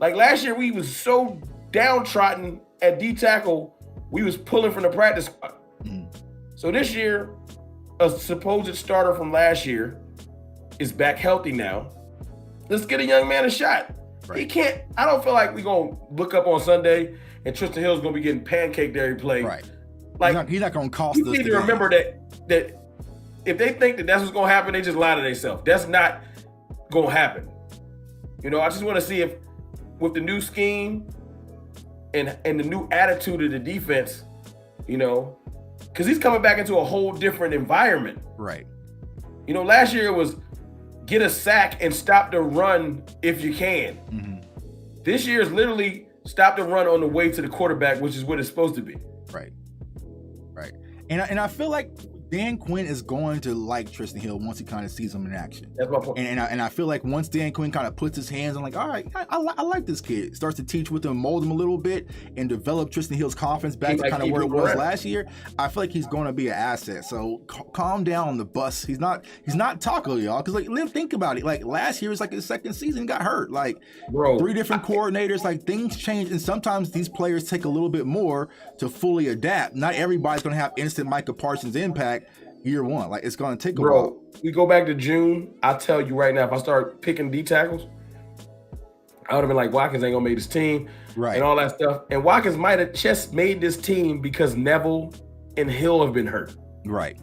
Like last year, we was so downtrodden at D tackle, we was pulling from the practice squad. So this year, a supposed starter from last year is back healthy now. Let's get a young man a shot. Right. He can't. I don't feel like we're going to look up on Sunday and Tristan Hill's going to be getting pancaked every play. Right. Like, he's not going to cost us. You need to remember that if they think that that's what's going to happen, they just lie to themselves. That's not going to happen. You know, I just want to see if with the new scheme and the new attitude of the defense, you know, because he's coming back into a whole different environment. Right. You know, last year it was get a sack and stop the run if you can. This year is literally stop the run on the way to the quarterback, which is what it's supposed to be. Right. Right. And I feel like Dan Quinn is going to like Tristan Hill once he kind of sees him in action. That's my point. And I feel like once Dan Quinn kind of puts his hands on, like, all right, I like this kid, starts to teach with him, mold him a little bit, and develop Tristan Hill's confidence back to kind of where it was last year, I feel like he's going to be an asset. So calm down on the bus. He's not Taco, y'all. Because like, think about it. Like last year was like his second season, he got hurt. Like 3 different coordinators. Like things change, and sometimes these players take a little bit more to fully adapt. Not everybody's going to have instant Micah Parsons impact year one. Like, it's going to take a while. We go back to June. I'll tell you right now, if I start picking D tackles, I would have been like, Watkins ain't going to make this team. Right. And all that stuff. And Watkins might have just made this team because Neville and Hill have been hurt. Right.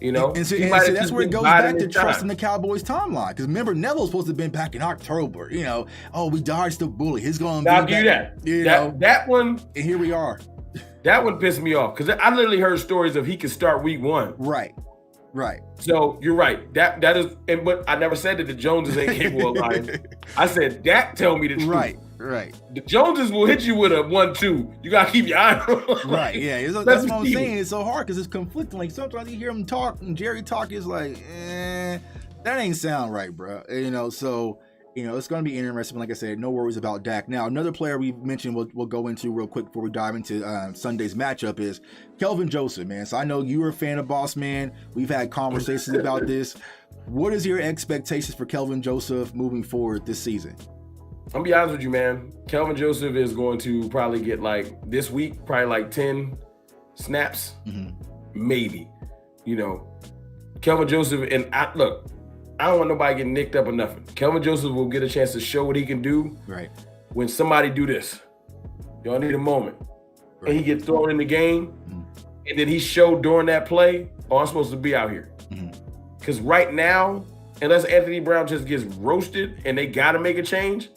You know, and so that's where it goes back to trusting the Cowboys timeline. Because remember, Neville's supposed to have been back in October. You know, we dodged the bullet. He's going to be I'll give you that. You know, that one. And here we are. That one pissed me off because I literally heard stories of he could start week 1. Right. So you're right. That is, but I never said that the Joneses ain't capable of lying. I said Dak tell me the truth. Right. The Joneses will hit you with a 1-2. You gotta keep your eye on. Right. Yeah. That's what I'm saying. It's so hard because it's conflicting. Like sometimes you hear him talk, and Jerry talk is like, that ain't sound right, bro. You know. So it's going to be interesting. Like I said, no worries about Dak. Now, another player we mentioned we'll go into real quick before we dive into Sunday's matchup is Kelvin Joseph, man. So I know you're a fan of Boss Man. We've had conversations about this. What is your expectations for Kelvin Joseph moving forward this season? I'm gonna be honest with you, man. Kelvin Joseph is going to probably get this week, probably 10 snaps, maybe. Kelvin Joseph, and I don't want nobody getting nicked up or nothing. Kelvin Joseph will get a chance to show what he can do. Right. When somebody do this, y'all need a moment, and he gets thrown in the game, and then he showed during that play, I'm supposed to be out here. Because right now, unless Anthony Brown just gets roasted and they got to make a change,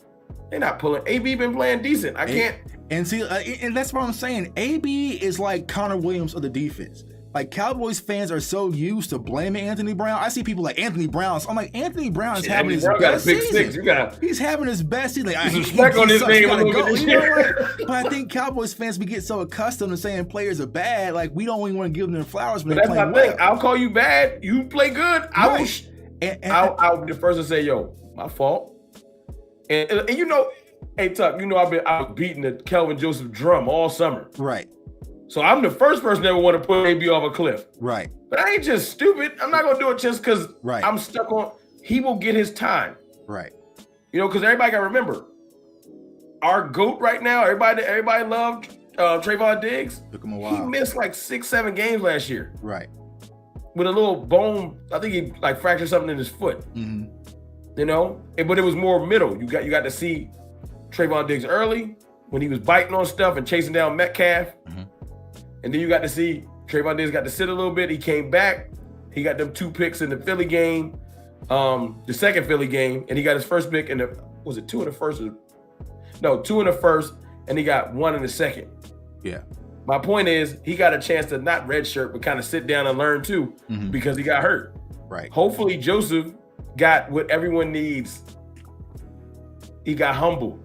they're not pulling. AB been playing decent. I can't. And see, and that's what I'm saying. AB is like Connor Williams of the defense. Like Cowboys fans are so used to blaming Anthony Brown. I see people like Anthony Brown. So I'm like, Anthony Brown is having his best season. He's having his best season. Like, he's on this name a little bit. But I think Cowboys fans, we get so accustomed to saying players are bad. Like we don't even want to give them their flowers when they're playing well. I'll call you bad. You play good. I'll be the first to say, yo, my fault. And hey Tuck, I was beating the Kelvin Joseph drum all summer. Right. So I'm the first person that would want to put AB off a cliff. Right. But I ain't just stupid. I'm not gonna do it just because I'm stuck on. He will get his time. Right. Because everybody gotta remember, our GOAT right now. Everybody loved Trayvon Diggs. Took him a while. He missed 6-7 games last year. Right. With a little bone, I think he fractured something in his foot. But it was more middle. You got to see Trayvon Diggs early when he was biting on stuff and chasing down Metcalf. And then you got to see Trayvon Diggs got to sit a little bit. He came back. He got them 2 picks in the Philly game, the second Philly game, and he got his first pick in was it 2 in the first? No, 2 in the first, and he got 1 in the second. Yeah. My point is he got a chance to not redshirt, but kind of sit down and learn too because he got hurt. Right. Hopefully Joseph got what everyone needs. He got humble.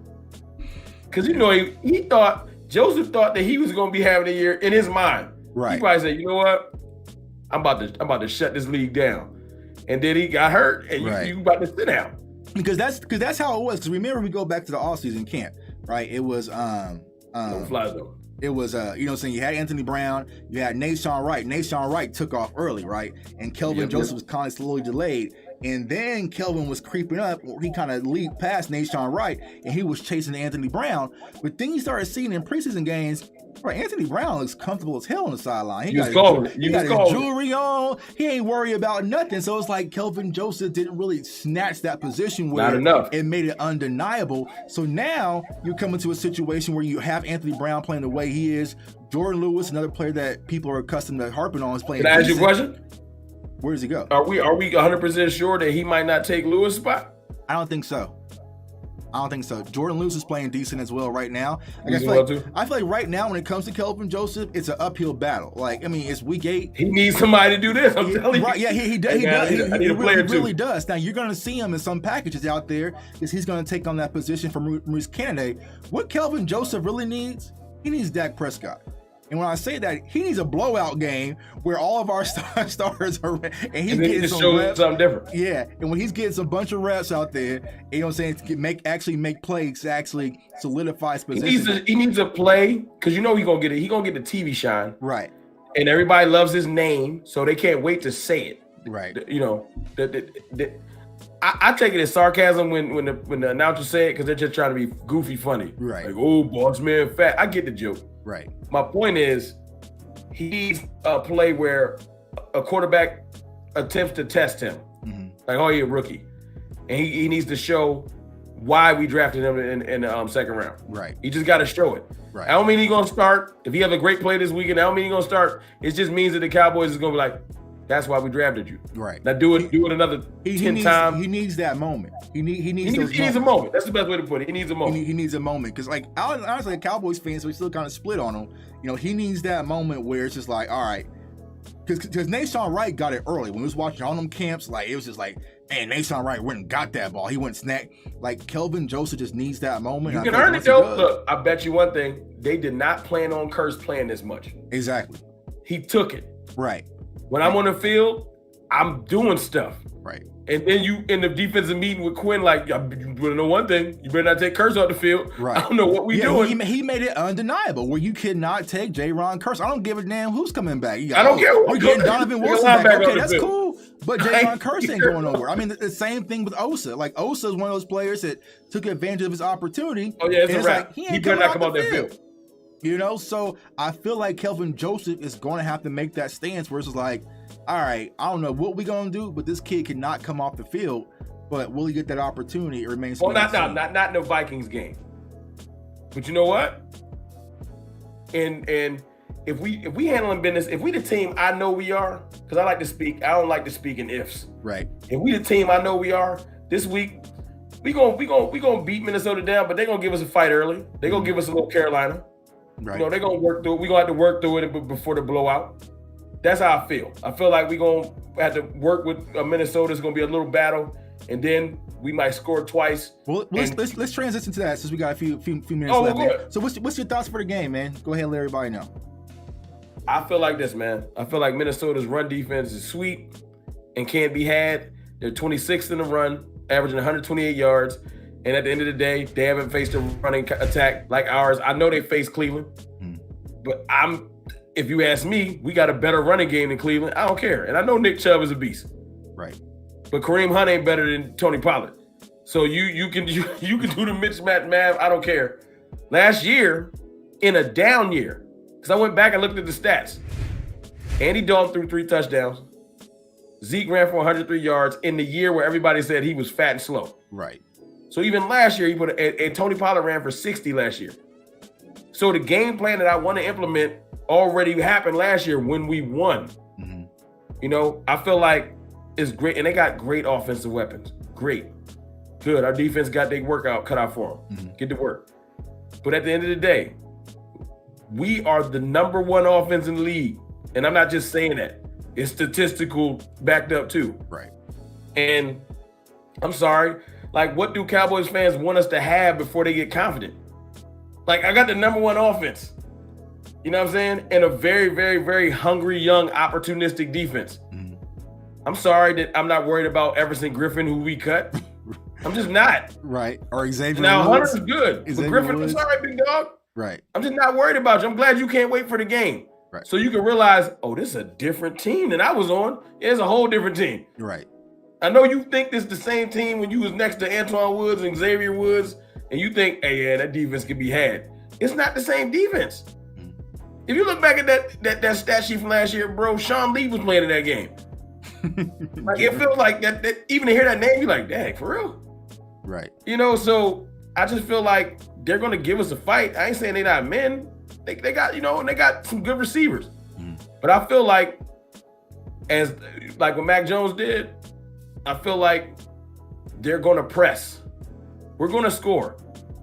Because Joseph thought that he was going to be having a year in his mind. Right. He probably said, you know what? I'm about to shut this league down. And then he got hurt, and you about to sit down. Because that's how it was. Because remember, we go back to the offseason camp, right? It was no fly zone. It was you had Anthony Brown, you had Nahshon Wright. Nahshon Wright took off early, right? And Kelvin Joseph was kind of slowly delayed. And then Kelvin was creeping up. He kind of leaped past Nahshon Wright, and he was chasing Anthony Brown. But then you started seeing in preseason games, right, Anthony Brown looks comfortable as hell on the sideline. He got his jewelry on. He ain't worried about nothing. So it's like Kelvin Joseph didn't really snatch that position where it made it undeniable. So now you're coming to a situation where you have Anthony Brown playing the way he is. Jordan Lewis, another player that people are accustomed to harping on, is playing. Can I ask you a question? Where does he go? Are we 100% sure that he might not take Lewis' spot? I don't think so. Jordan Lewis is playing decent as well right now. I feel like right now when it comes to Kelvin Joseph, it's an uphill battle. It's week 8. He needs somebody to do this. I'm telling you. Right? Yeah, he does. He really does. Now you're going to see him in some packages out there because he's going to take on that position from Maurice Kennedy. What Kelvin Joseph really needs, he needs Dak Prescott. And when I say that, he needs a blowout game where all of our stars are, and he's getting some reps. Something different. Yeah, and when he's getting some bunch of reps out there, you know what I'm saying, to make plays, to actually solidify his position. He needs a play because he's gonna get it. He's gonna get the TV shine. Right. And everybody loves his name, so they can't wait to say it. Right. I take it as sarcasm when the announcers say it because they're just trying to be goofy funny. Right. Like, oh, boss man, fat. I get the joke. Right. My point is, he needs a play where a quarterback attempts to test him. Like, oh, you're a rookie. And he needs to show why we drafted him in the second round. Right. He just got to show it. Right. I don't mean he's going to start. If he has a great play this weekend, I don't mean he's going to start. It just means that the Cowboys is going to be like, That's why we drafted you. Right. Now do it another 10 times. He needs that moment. He needs a moment. That's the best way to put it. He needs a moment. He needs a moment because, like, honestly, Cowboys fans, so we still kind of split on him. You know, he needs that moment where it's just like, all right, because Nashawn Wright got it early when we was watching all them camps. Like, it was just like, man, Nashawn Wright went and got that ball. He went snack. Like, Kelvin Joseph just needs that moment. You can earn it though. Look, I bet you one thing: they did not plan on Curse playing this much. Exactly. He took it. Right. When I'm on the field, I'm doing stuff. Right. And then you in the defensive meeting with Quinn, like, you better know one thing: you better not take Curse off the field. Right. I don't know what we doing. He made it undeniable where you cannot take J-Ron Curse. I don't give a damn who's coming back. I don't care. We're getting Donovan Wilson back. Okay, that's cool. But J-Ron Curse ain't going nowhere. I mean, the same thing with Osa. Like, Osa is one of those players that took advantage of his opportunity. Oh yeah, it's a wrap. Like, he better not come off that field. You know, so I feel like Kelvin Joseph is going to have to make that stance where it's just like, all right, I don't know what we're going to do, but this kid cannot come off the field. But will he get that opportunity? It remains. Well, not in the Vikings game. But you know what? And if we handling business, if we the team I know we are, because I don't like to speak in ifs. Right. If we the team I know we are, this week we gonna beat Minnesota down, but they're gonna give us a fight early. They're gonna give us a little Carolina. Right. You know, they're gonna work through it. We're gonna have to work through it before the blowout. That's how I feel. I feel like we're gonna have to work with Minnesota. It's gonna be a little battle, and then we might score twice. Well, let's transition to that since we got a few minutes left. There. So what's your thoughts for the game, man? Go ahead and let everybody know. I feel like this, man. I feel like Minnesota's run defense is sweet and can't be had. They're 26th in the run, averaging 128 yards. And at the end of the day, they haven't faced a running attack like ours. I know they faced Cleveland, but if you ask me, we got a better running game than Cleveland. I don't care. And I know Nick Chubb is a beast. Right. But Kareem Hunt ain't better than Tony Pollard. So you can do the mismatch math. I don't care. Last year, in a down year, because I went back and looked at the stats, Andy Dalton threw 3 touchdowns. Zeke ran for 103 yards in the year where everybody said he was fat and slow. Right. So even last year, and Tony Pollard ran for 60 last year. So the game plan that I want to implement already happened last year when we won. Mm-hmm. You know, I feel like it's great, and they got great offensive weapons. Great. Good. Our defense got their workout cut out for them. Mm-hmm. Get to work. But at the end of the day, we are the number 1 offense in the league. And I'm not just saying that. It's statistical backed up too. Right. And I'm sorry, like, what do Cowboys fans want us to have before they get confident? Like, I got the number 1 offense. You know what I'm saying? And a very, very, very hungry, young, opportunistic defense. Mm-hmm. I'm sorry that I'm not worried about Everson Griffin, who we cut. I'm just not. Right. Or Xavier Now, Woods. Hunter's good. But Griffin, I'm sorry, big dog. Right. I'm just not worried about you. I'm glad you can't wait for the game. Right. So you can realize, oh, this is a different team than I was on. It's a whole different team. Right. I know you think this is the same team when you was next to Antoine Woods and Xavier Woods, and you think, hey, yeah, that defense can be had. It's not the same defense. Mm-hmm. If you look back at that stat sheet from last year, bro, Sean Lee was playing in that game. Like, it feels like that even to hear that name, you're like, dang, for real? Right. You know, so I just feel like they're going to give us a fight. I ain't saying they're not men. They got, you know, and they got some good receivers. Mm. But I feel like, like what Mac Jones did, I feel like they're going to press. We're going to score.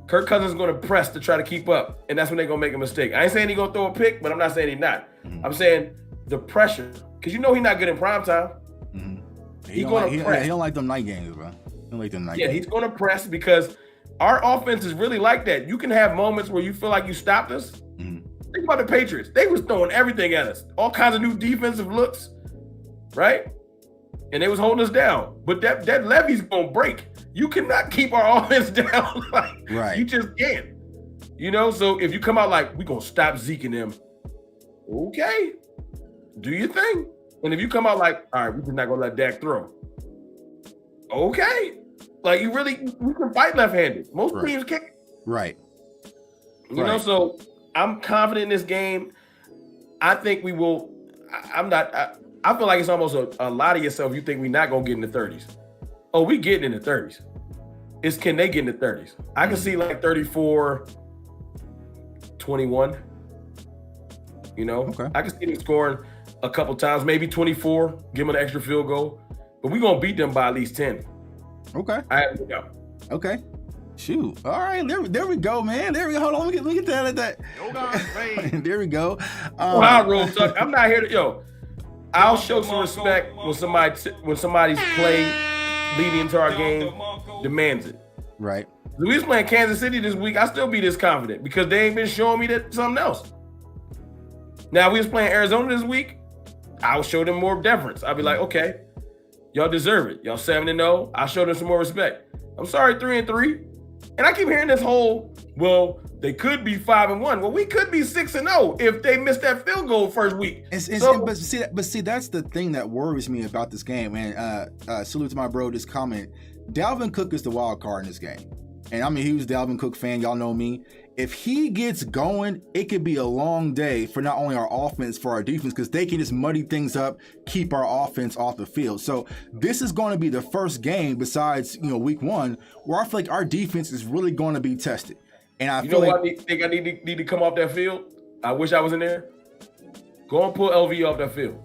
Kirk Cousins is going to press to try to keep up, and that's when they're going to make a mistake. I ain't saying he's going to throw a pick, but I'm not saying he's not. Mm. I'm saying the pressure, because you know he's not good in prime time. Mm. He's going to press. He don't like them night games, bro. He don't like them night games. Yeah, he's going to press because our offense is really like that. You can have moments where you feel like you stopped us. Mm. Think about the Patriots. They was throwing everything at us. All kinds of new defensive looks, right? And they was holding us down. But that levee's going to break. You cannot keep our offense down. Like, right. You just can't. You know, so if you come out like, we're going to stop Zeke and them, okay, do your thing. And if you come out like, all right, we're just not going to let Dak throw, okay. Like, we can fight left-handed. Most teams can't. Right. You know, so I'm confident in this game. I think we will. I feel like it's almost a lot of yourself. You think we're not going to get in the 30s. Oh, we getting in the 30s. It's can they get in the 30s? I can see like 34, 21. You know? Okay. I can see them scoring a couple times, maybe 24, give them an extra field goal. But we're going to beat them by at least 10. Okay. I have no doubt. Okay. Shoot. All right. There we go, man. There we go. Hold on. Let me get that. There we go. I'm not here to, I'll show some respect when somebody's play leading into our game demands it. Right. If we was playing Kansas City this week, I still be this confident because they ain't been showing me that something else. Now, if we was playing Arizona this week, I'll show them more deference. I'll be like, okay, y'all deserve it. Y'all 7-0. I'll show them some more respect. I'm sorry, 3-3. And I keep hearing this whole, well, they could be 5-1. Well, we could be 6-0 if they missed that field goal first week. But see, that's the thing that worries me about this game. And salute to my bro, this comment. Dalvin Cook is the wild card in this game. And I'm a huge Dalvin Cook fan. Y'all know me. If he gets going, it could be a long day for not only our offense, for our defense, because they can just muddy things up, keep our offense off the field. So this is going to be the first game besides, week 1, where I feel like our defense is really going to be tested. And I feel like I think I need to come off that field. I wish I was in there. Go and pull LV off that field.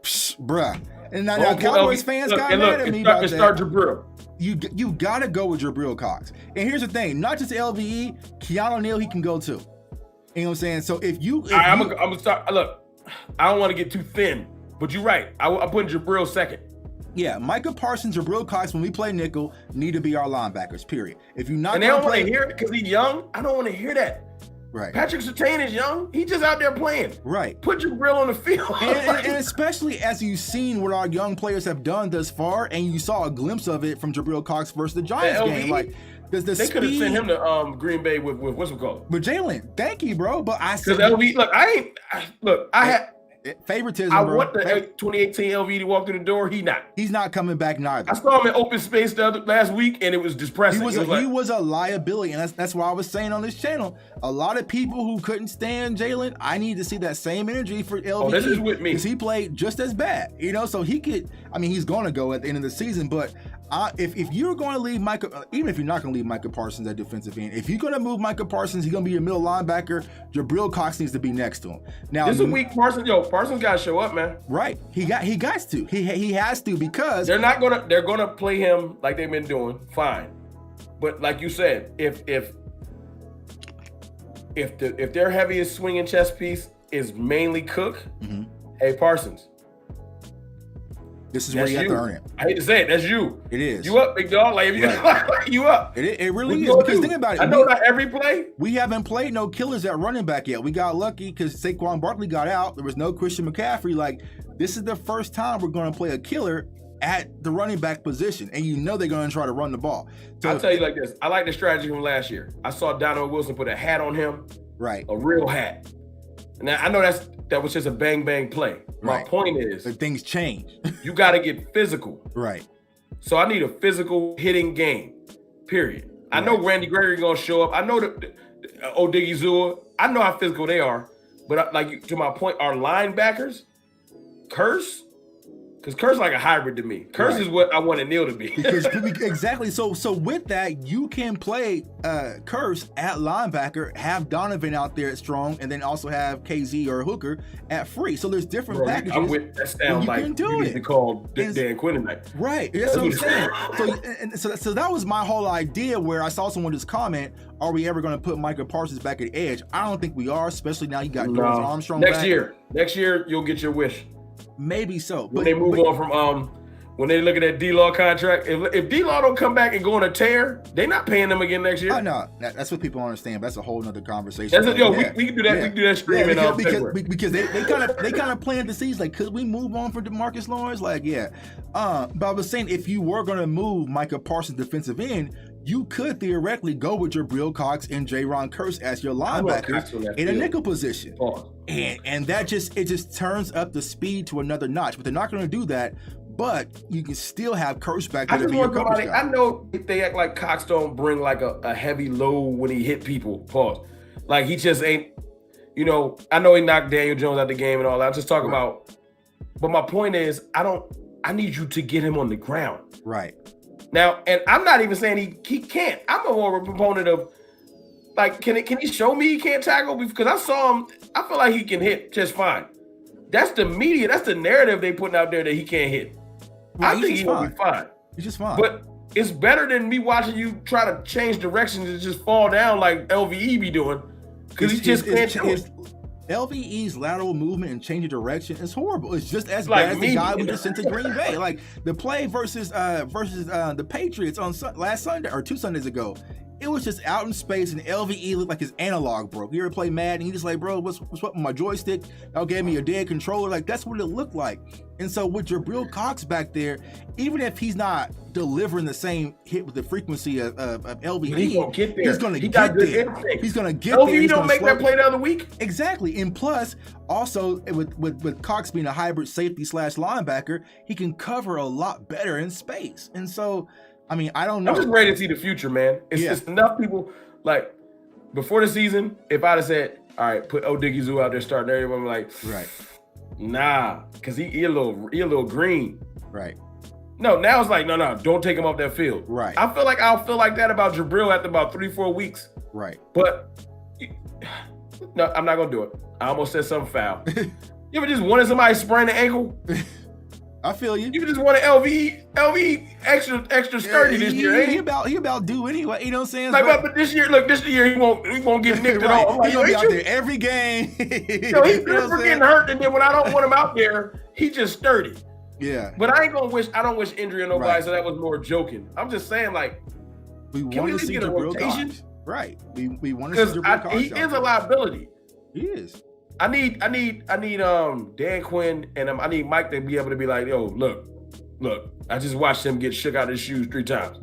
Bruh. And now Cowboys fans got mad at me about that. Start Jabril. You gotta go with Jabril Cox. And here's the thing, not just LVE, Keanu Neal, he can go too. You know what I'm saying? So I'm gonna start. Look, I don't want to get too thin, but you're right. I'm putting Jabril second. Yeah, Micah Parsons, Jabril Cox, when we play nickel, need to be our linebackers, period. If you're not, and they don't want to hear it because he's young. I don't want to hear that. Right. Patrick Surtain is young. He just out there playing. Right. Put Jabril on the field. and especially as you've seen what our young players have done thus far, and you saw a glimpse of it from Jabril Cox versus the Giants game. Like, they could have sent him to Green Bay with what's it called? With Jalen. Thank you, bro. But I said, LV, I had favoritism. I want the 2018 LV to walk through the door. He's not coming back neither. I saw him in open space last week, and it was depressing. He was a liability, and that's why I was saying on this channel. A lot of people who couldn't stand Jalen, I need to see that same energy for LV. Oh, this is with me because he played just as bad. So he could. I mean, he's going to go at the end of the season, but. If you're going to leave Micah, even if you're not going to leave Micah Parsons at defensive end, if you're going to move Micah Parsons, he's going to be your middle linebacker. Jabril Cox needs to be next to him. Now, this is a week Parsons. Parsons got to show up, man. Right, he got to. He has to because they're gonna play him like they've been doing. Fine, but like you said, if their heaviest swinging chess piece is mainly Cook, hey Parsons. This is where you have to earn it. I hate to say it. That's you. It is. You up, big dog. Like, if you up. It really is. Because think about it. I know not every play. We haven't played no killers at running back yet. We got lucky because Saquon Barkley got out. There was no Christian McCaffrey. Like, this is the first time we're going to play a killer at the running back position. And they're going to try to run the ball. So I'll tell you like this. I like the strategy from last year. I saw Donovan Wilson put a hat on him. Right. A real hat. Now, I know that was just a bang play. My point is, but things change. You got to get physical. Right. So I need a physical hitting game. Period. I know Randy Gregory gonna show up. I know the Odigizua. I know how physical they are. But to my point, our linebackers, Curse. Because Curse like a hybrid to me. Curse is what I wanted Neal to be. Exactly. So with that, you can play Curse at linebacker, have Donovan out there at strong, and then also have KZ or Hooker at free. So there's different packages. I'm with that sound like you need to call Dan Quinn tonight. Right. That's what I'm saying. So that was my whole idea where I saw someone just comment, are we ever going to put Micah Parsons back at edge? I don't think we are, especially now you got Dorrance Armstrong back. Next year, you'll get your wish. Maybe so. When they move on from when they look at that D-Law contract, if D-Law don't come back and go on a tear, they're not paying them again next year. Oh, no, that's what people understand. But that's a whole nother conversation. We can do that. We can do that screaming because they kind of planted the seeds. Like, could we move on for DeMarcus Lawrence? Like, yeah. But I was saying, if you were going to move Micah Parsons defensive end, you could theoretically go with Jabril Cox and Jaron Curse as your linebackers in a nickel position. And that just turns up the speed to another notch. But they're not going to do that. But you can still have Curse back there to be your coverage guy. I know they act like Cox don't bring like a heavy load when he hit people. Pause. Like he just ain't, I know he knocked Daniel Jones out the game and all that. I'm just talking about, but my point is, I need you to get him on the ground. Right. Now, and I'm not even saying he can't. I'm a more of a proponent of, like, can he show me he can't tackle? Because I saw him, I feel like he can hit just fine. that's the media. That's the narrative they putting out there that he can't hit. Right, I think he's gonna be fine. He's just fine. But it's better than me watching you try to change directions and just fall down like LVE be doing, because he just can't do it. LVE's lateral movement and change of direction is horrible. It's just as like bad as the guy we just sent to Green Bay. Like the play versus the Patriots on last Sunday or 2 Sundays ago. It was just out in space, and LVE looked like his analog broke. You ever play Madden? And he just like, bro, what's up with my joystick? Y'all gave me a dead controller. Like, that's what it looked like. And so with Jabril Cox back there, even if he's not delivering the same hit with the frequency of LVE, he's gonna get there. He's gonna get there. He's gonna get there. LVE don't make that play the other week. Exactly. And plus, also with Cox being a hybrid safety / linebacker, he can cover a lot better in space. And so, I mean, I don't know. I'm just ready to see the future, man. It's just enough people, like, before the season, if I'd have said, all right, put Odigizou out there starting, everyone like, right, nah, because he a little green. Right. No, now it's like, no, don't take him off that field. Right. I'll feel like that about Jabril after about 3-4 weeks. Right. But, no, I'm not going to do it. I almost said something foul. You ever just wanted somebody to sprain the ankle? I feel you. You just want an LVE extra sturdy this year, ain't he? He about due anyway. You know what I'm saying? Like, but this year he won't get nicked right. at all. Like, He'll be out there every game. He's good for getting hurt, and then when I don't want him out there, he just sturdy. Yeah. But I don't wish injury on nobody, right. So that was more joking. I'm just saying, like, we want to see get a rotation? Right. We want to see Jabril Cox. He is a liability. He is. I need Dan Quinn and I need Mike to be able to be like, yo, look, I just watched him get shook out of his shoes 3 times.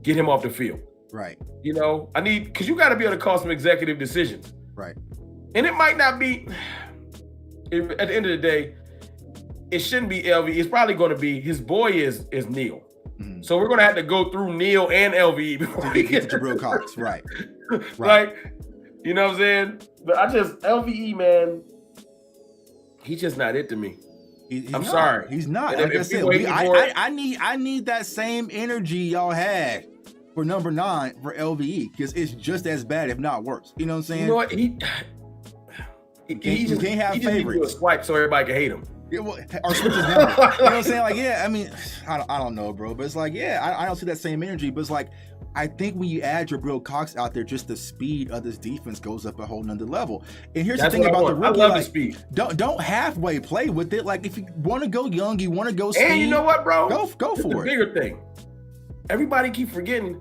Get him off the field. Right. You know, because you got to be able to call some executive decisions. Right. And it might not be, at the end of the day, it shouldn't be LV. It's probably going to be, his boy is Neil. Mm-hmm. So we're going to have to go through Neil and LV before we get to Jabril Cox. Right. Like, you know what I'm saying? But LVE, man, he's just not it to me. I'm sorry. He's not. Like I said, I need that same energy y'all had for number 9 for LVE, because it's just as bad, if not worse. You know what I'm saying? You know what? He can't have favorites. Do a swipe so everybody can hate him. Yeah, well, or switch his number. You know what I'm saying? Like, yeah, I mean, I don't know, bro. But it's like, yeah, I don't see that same energy. But it's like, I think when you add Jabril Cox out there, just the speed of this defense goes up a whole nother level. And here's the thing about the rookie, I love the speed. Don't halfway play with it. Like, if you want to go young, you want to go speed. And you know what, bro? Go for it. The bigger thing. Everybody keep forgetting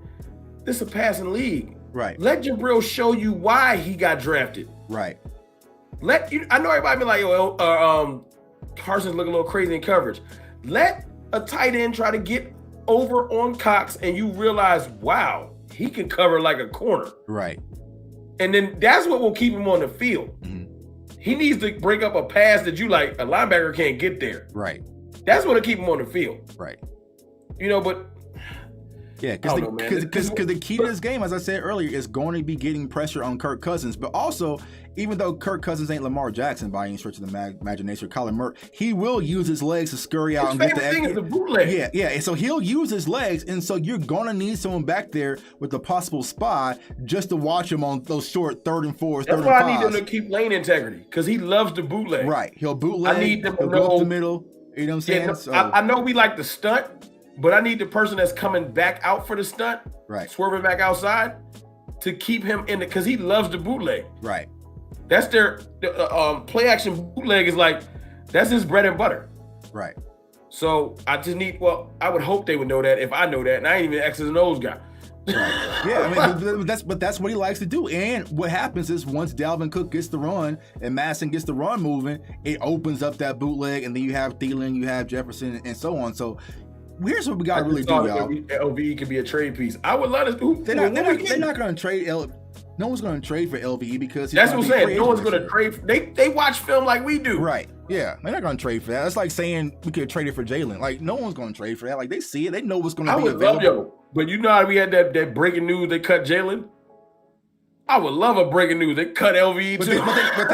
this is a passing league. Right. Let Jabril show you why he got drafted. Right. I know everybody be like, yo, Carson's looking a little crazy in coverage. Let a tight end try to get over on Cox, and you realize, wow, he can cover like a corner. Right. And then that's what will keep him on the field. Mm-hmm. He needs to break up a pass that you like, a linebacker can't get there. Right. That's what'll keep him on the field. Right. You know, but yeah, because the key to this game, as I said earlier, is going to be getting pressure on Kirk Cousins. But also, even though Kirk Cousins ain't Lamar Jackson by any stretch of the imagination, or Colin Murray, he will use his legs to scurry out and get the thing is the bootleg. Yeah. And so he'll use his legs, and so you're gonna need someone back there with a possible spy just to watch him on those short 3rd and 4s. That's why I need him to keep lane integrity, because he loves the bootleg. Right. He'll bootleg. I need them to go up the middle. You know what I'm saying? Yeah, so, I know we like the stunt, but I need the person that's coming back out for the stunt, right, swerving back outside, to keep him in it, because he loves the bootleg. Right. That's their play action bootleg is like, that's his bread and butter. Right. So I just need, I would hope they would know that if I know that, and I ain't even X's and O's guy. Right. Yeah, I mean, that's what he likes to do. And what happens is once Dalvin Cook gets the run and Madison gets the run moving, it opens up that bootleg, and then you have Thielen, you have Jefferson, and so on. So here's what we got to really do, y'all. LVE could be a trade piece. I would love to. They're not going to trade No one's going to trade for LVE because that's what I'm saying. No one's going to trade. They watch film like we do. Right. Yeah. They're not going to trade for that. It's like saying we could trade it for Jalen. Like, no one's going to trade for that. Like, they see it. They know what's going to be available. But you know how we had that breaking news, they cut Jalen? I would love a breaking news. They cut LVE too.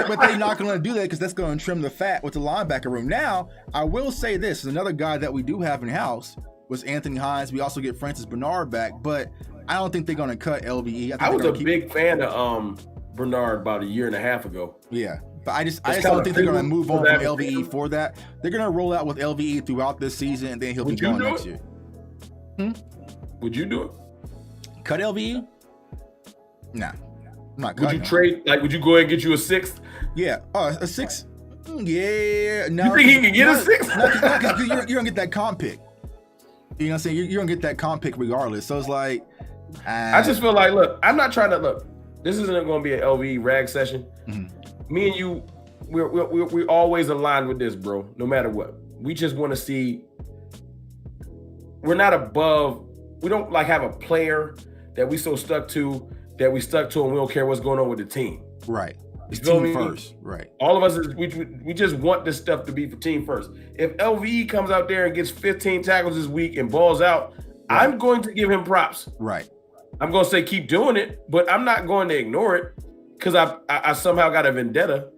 But they're not going to do that because that's going to trim the fat with the linebacker room. Now, I will say this. Another guy that we do have in-house was Anthony Hines. We also get Francis Bernard back, but I don't think they're going to cut LVE. I was a big fan of Bernard about a year and a half ago. Yeah, But I just don't think they're going to move on from LVE for that. They're going to roll out with LVE throughout this season, and then he'll be gone next year. Would you do it? Cut LVE? Nah, I'm not cutting. Would you trade? Like, would you go ahead and get you a 6th? Yeah, a 6. Yeah, no. You think he can get a 6? No, you're gonna get that comp pick. You know what I'm saying? You're gonna get that comp pick regardless. So it's like, I just feel like, look, I'm not trying to look. This isn't going to be an LVE rag session. Me and you, we're always aligned with this, bro. No matter what, we just want to see. We're not above. We don't like have a player that we stuck to, and we don't care what's going on with the team. Right. It's team first. Right. All of us we just want this stuff to be for team first. If LVE comes out there and gets 15 tackles this week and balls out, right, I'm going to give him props. Right. I'm going to say keep doing it, but I'm not going to ignore it because I somehow got a vendetta.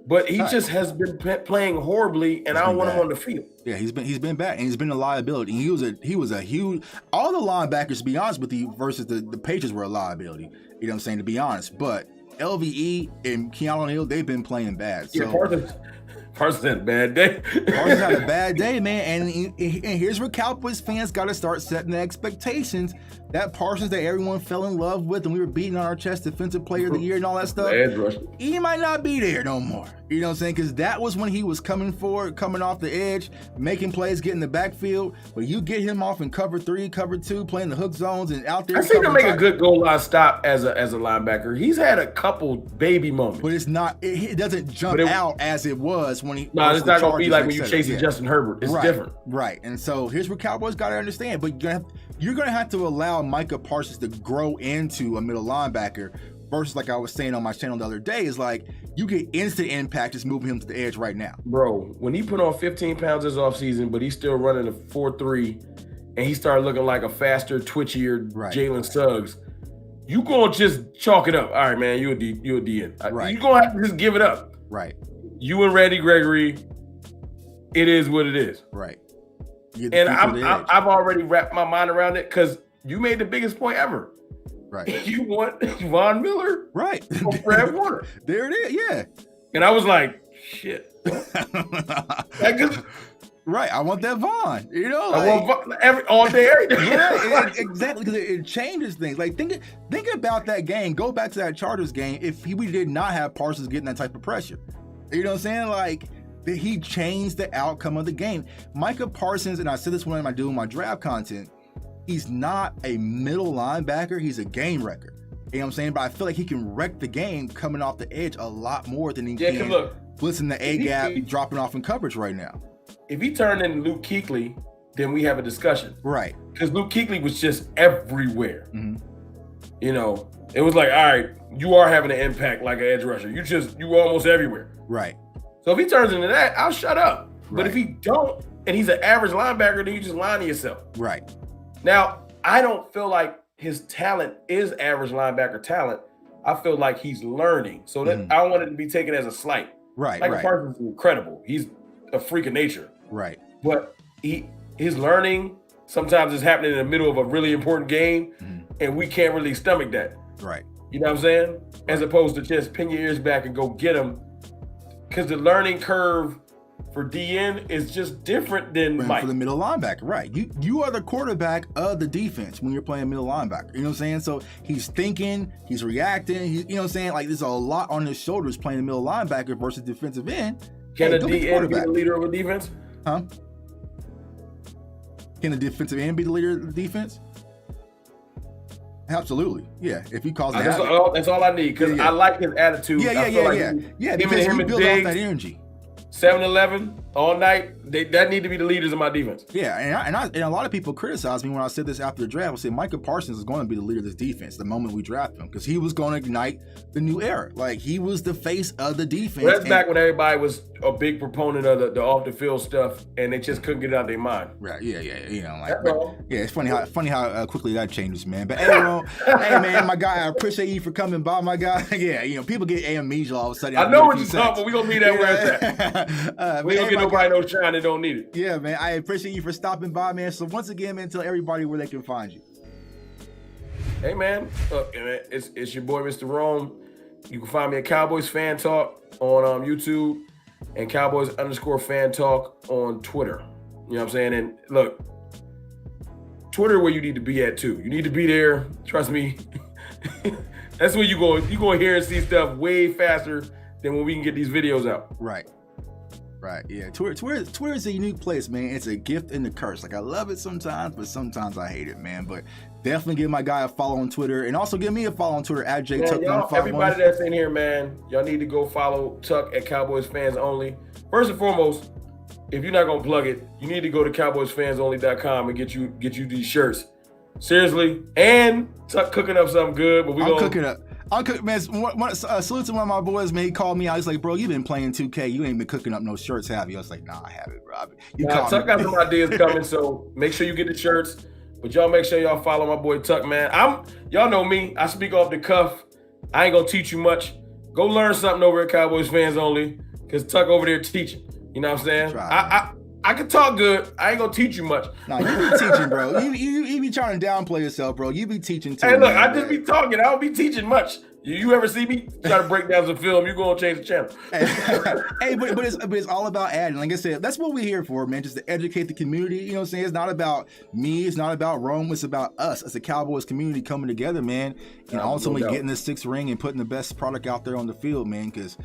But he just has been playing horribly, and I don't want him on the field. Yeah, he's been bad, and he's been a liability. And he was a huge. All the linebackers, to be honest with you, versus the Patriots were a liability. You know what I'm saying? To be honest, but LVE and Keanu Neal, they've been playing bad. So Parsons had a bad day. Parsons had a bad day, man. And here's where Cowboys fans got to start setting the expectations. That Parsons that everyone fell in love with and we were beating on our chest, defensive player of the year and all that stuff, he might not be there no more. You know what I'm saying? Because that was when he was coming forward, coming off the edge, making plays, getting the backfield. But you get him off in cover 3, cover 2, playing the hook zones and out there. I seen him make a good goal line stop as a linebacker. He's had a couple baby moments. But it's not, it doesn't jump out as it was when he. No, it's not going to be like when you're chasing Justin Herbert. It's different. Right. And so here's what Cowboys got to understand. But you're going to have to allow Micah Parsons to grow into a middle linebacker versus, like I was saying on my channel the other day, is like you get instant impact just moving him to the edge right now. Bro, when he put on 15 pounds this offseason, but he's still running a 4.3 and he started looking like a faster, twitchier Jalen Suggs, you going to just chalk it up. All right, man, you're a DN. Right. You're going to have to just give it up. Right. You and Randy Gregory, it is what it is. Right. And I've already wrapped my mind around it because you made the biggest point ever. Right. You want Von Miller? Right. Or Fred Warner. There it is, yeah. And I was like, shit. Right. I want that Von. You know, I want Von all day, every day. Yeah, exactly. Because it changes things. Like think about that game. Go back to that Chargers game. If we did not have Parsons getting that type of pressure, you know what I'm saying? Like he changed the outcome of the game. Micah Parsons, and I said this when I'm doing my draft content, he's not a middle linebacker. He's a game wrecker. You know what I'm saying? But I feel like he can wreck the game coming off the edge a lot more than he can blitzing the A-gap, dropping off in coverage right now. If he turned into Luke Kuechly, then we have a discussion. Right. Because Luke Kuechly was just everywhere. You know, it was like, all right, you are having an impact like an edge rusher. You were almost everywhere. Right. So if he turns into that, I'll shut up. Right. But if he don't, and he's an average linebacker, then you just lying to yourself. Right. Now, I don't feel like his talent is average linebacker talent. I feel like he's learning. So that I don't want it to be taken as a slight. Right. Like Parsons is incredible. He's a freak of nature. Right. But his learning sometimes is happening in the middle of a really important game, and we can't really stomach that. Right. You know what I'm saying? As opposed to just pin your ears back and go get him. Because the learning curve for DN is just different than Mike. For the middle linebacker, right. You are the quarterback of the defense when you're playing middle linebacker. You know what I'm saying? So he's thinking, he's reacting, you know what I'm saying? Like there's a lot on his shoulders playing the middle linebacker versus defensive end. Can a DN be the leader of a defense? Huh? Can the defensive end be the leader of the defense? Absolutely. Yeah. If he calls that's all I need because I like his attitude. Yeah. Because he built off that energy. 7-11 all night. That need to be the leaders of my defense. Yeah, and a lot of people criticize me when I said this after the draft. I said Micah Parsons is going to be the leader of this defense the moment we draft him because he was going to ignite the new era. Like he was the face of the defense. Well, that's back when everybody was a big proponent of the off the field stuff, and they just couldn't get it out of their mind. Right? Yeah. You know, like it's funny how quickly that changes, man. But anyway, hey man, my guy, I appreciate you for coming by, my guy. Yeah, you know, people get amnesia all of a sudden. I know what you're talking, but we gonna be that where it's at. We don't get nobody no shine that don't need it. Yeah, man. I appreciate you for stopping by, man. So once again, man, tell everybody where they can find you. Hey, man. Look, man, it's your boy, Mr. Rome. You can find me at Cowboys Fan Talk on YouTube and Cowboys_Fan Talk on Twitter. You know what I'm saying? And look, Twitter where you need to be at too. You need to be there. Trust me. That's where you go hear and see stuff way faster than when we can get these videos out. Right. Yeah. Twitter is a unique place, man. It's a gift and a curse. Like, I love it sometimes, but sometimes I hate it, man. But definitely give my guy a follow on Twitter, and also give me a follow on Twitter at JTuck151. Everybody that's in here, man, y'all need to go follow Tuck at Cowboys Fans Only. First and foremost, if you're not gonna plug it, you need to go to CowboysFansOnly.com and get you these shirts. Seriously, and Tuck cooking up something good. But I'm cooking up. Man, salute to one of my boys, man. He called me. I was like, bro, you've been playing 2K. You ain't been cooking up no shirts, have you? I was like, nah, I haven't, bro. Tuck got some ideas coming, so make sure you get the shirts. But y'all make sure y'all follow my boy Tuck, man. Y'all know me. I speak off the cuff. I ain't gonna teach you much. Go learn something over at Cowboys Fans Only, because Tuck over there teaching. You know what I'm saying? I can talk good. I ain't gonna teach you much. Nah, you be teaching, bro. You be trying to downplay yourself, bro. You be teaching too. Hey, look, I just be talking. I don't be teaching much. You ever see me try to break down some film? You gonna change the channel. Hey, but it's all about adding. Like I said, that's what we're here for, man. Just to educate the community. You know what I'm saying? It's not about me. It's not about Rome. It's about us as a Cowboys community coming together, man, and ultimately getting the 6th ring and putting the best product out there on the field, man. Because,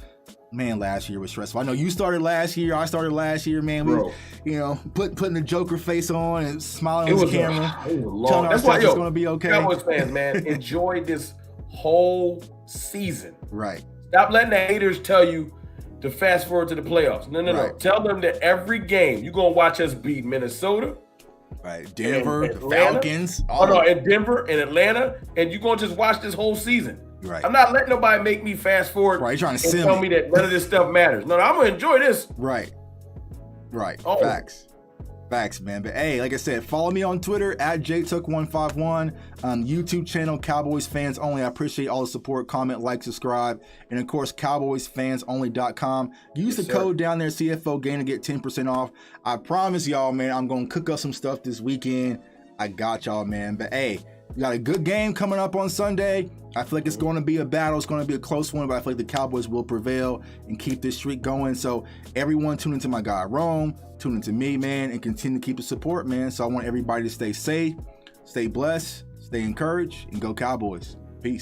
man, last year was stressful. I know you started last year. I started last year, man. We, putting the Joker face on and smiling on the camera. It was long. That's why, it's going to be okay. Cowboys fans, man, enjoy this whole season. Right. Stop letting the haters tell you to fast forward to the playoffs. No. Tell them that every game you're going to watch us beat Minnesota. Right. Denver, and the Falcons. And Denver and Atlanta. And you're going to just watch this whole season. Right. I'm not letting nobody make me fast forward and tell me that none of this stuff matters. No, I'm gonna enjoy this. Right. Oh. Facts, man. But hey, like I said, follow me on Twitter at JTuck151. YouTube channel Cowboys Fans Only. I appreciate all the support. Comment, like, subscribe, and of course, CowboysFansOnly.com. Use the code down there, CFO Gain, to get 10% off. I promise y'all, man, I'm gonna cook up some stuff this weekend. I got y'all, man. But hey, we got a good game coming up on Sunday. I feel like it's going to be a battle. It's going to be a close one, but I feel like the Cowboys will prevail and keep this streak going. So everyone tune into my guy Rome, tune into me, man, and continue to keep the support, man. So I want everybody to stay safe, stay blessed, stay encouraged, and go Cowboys. Peace.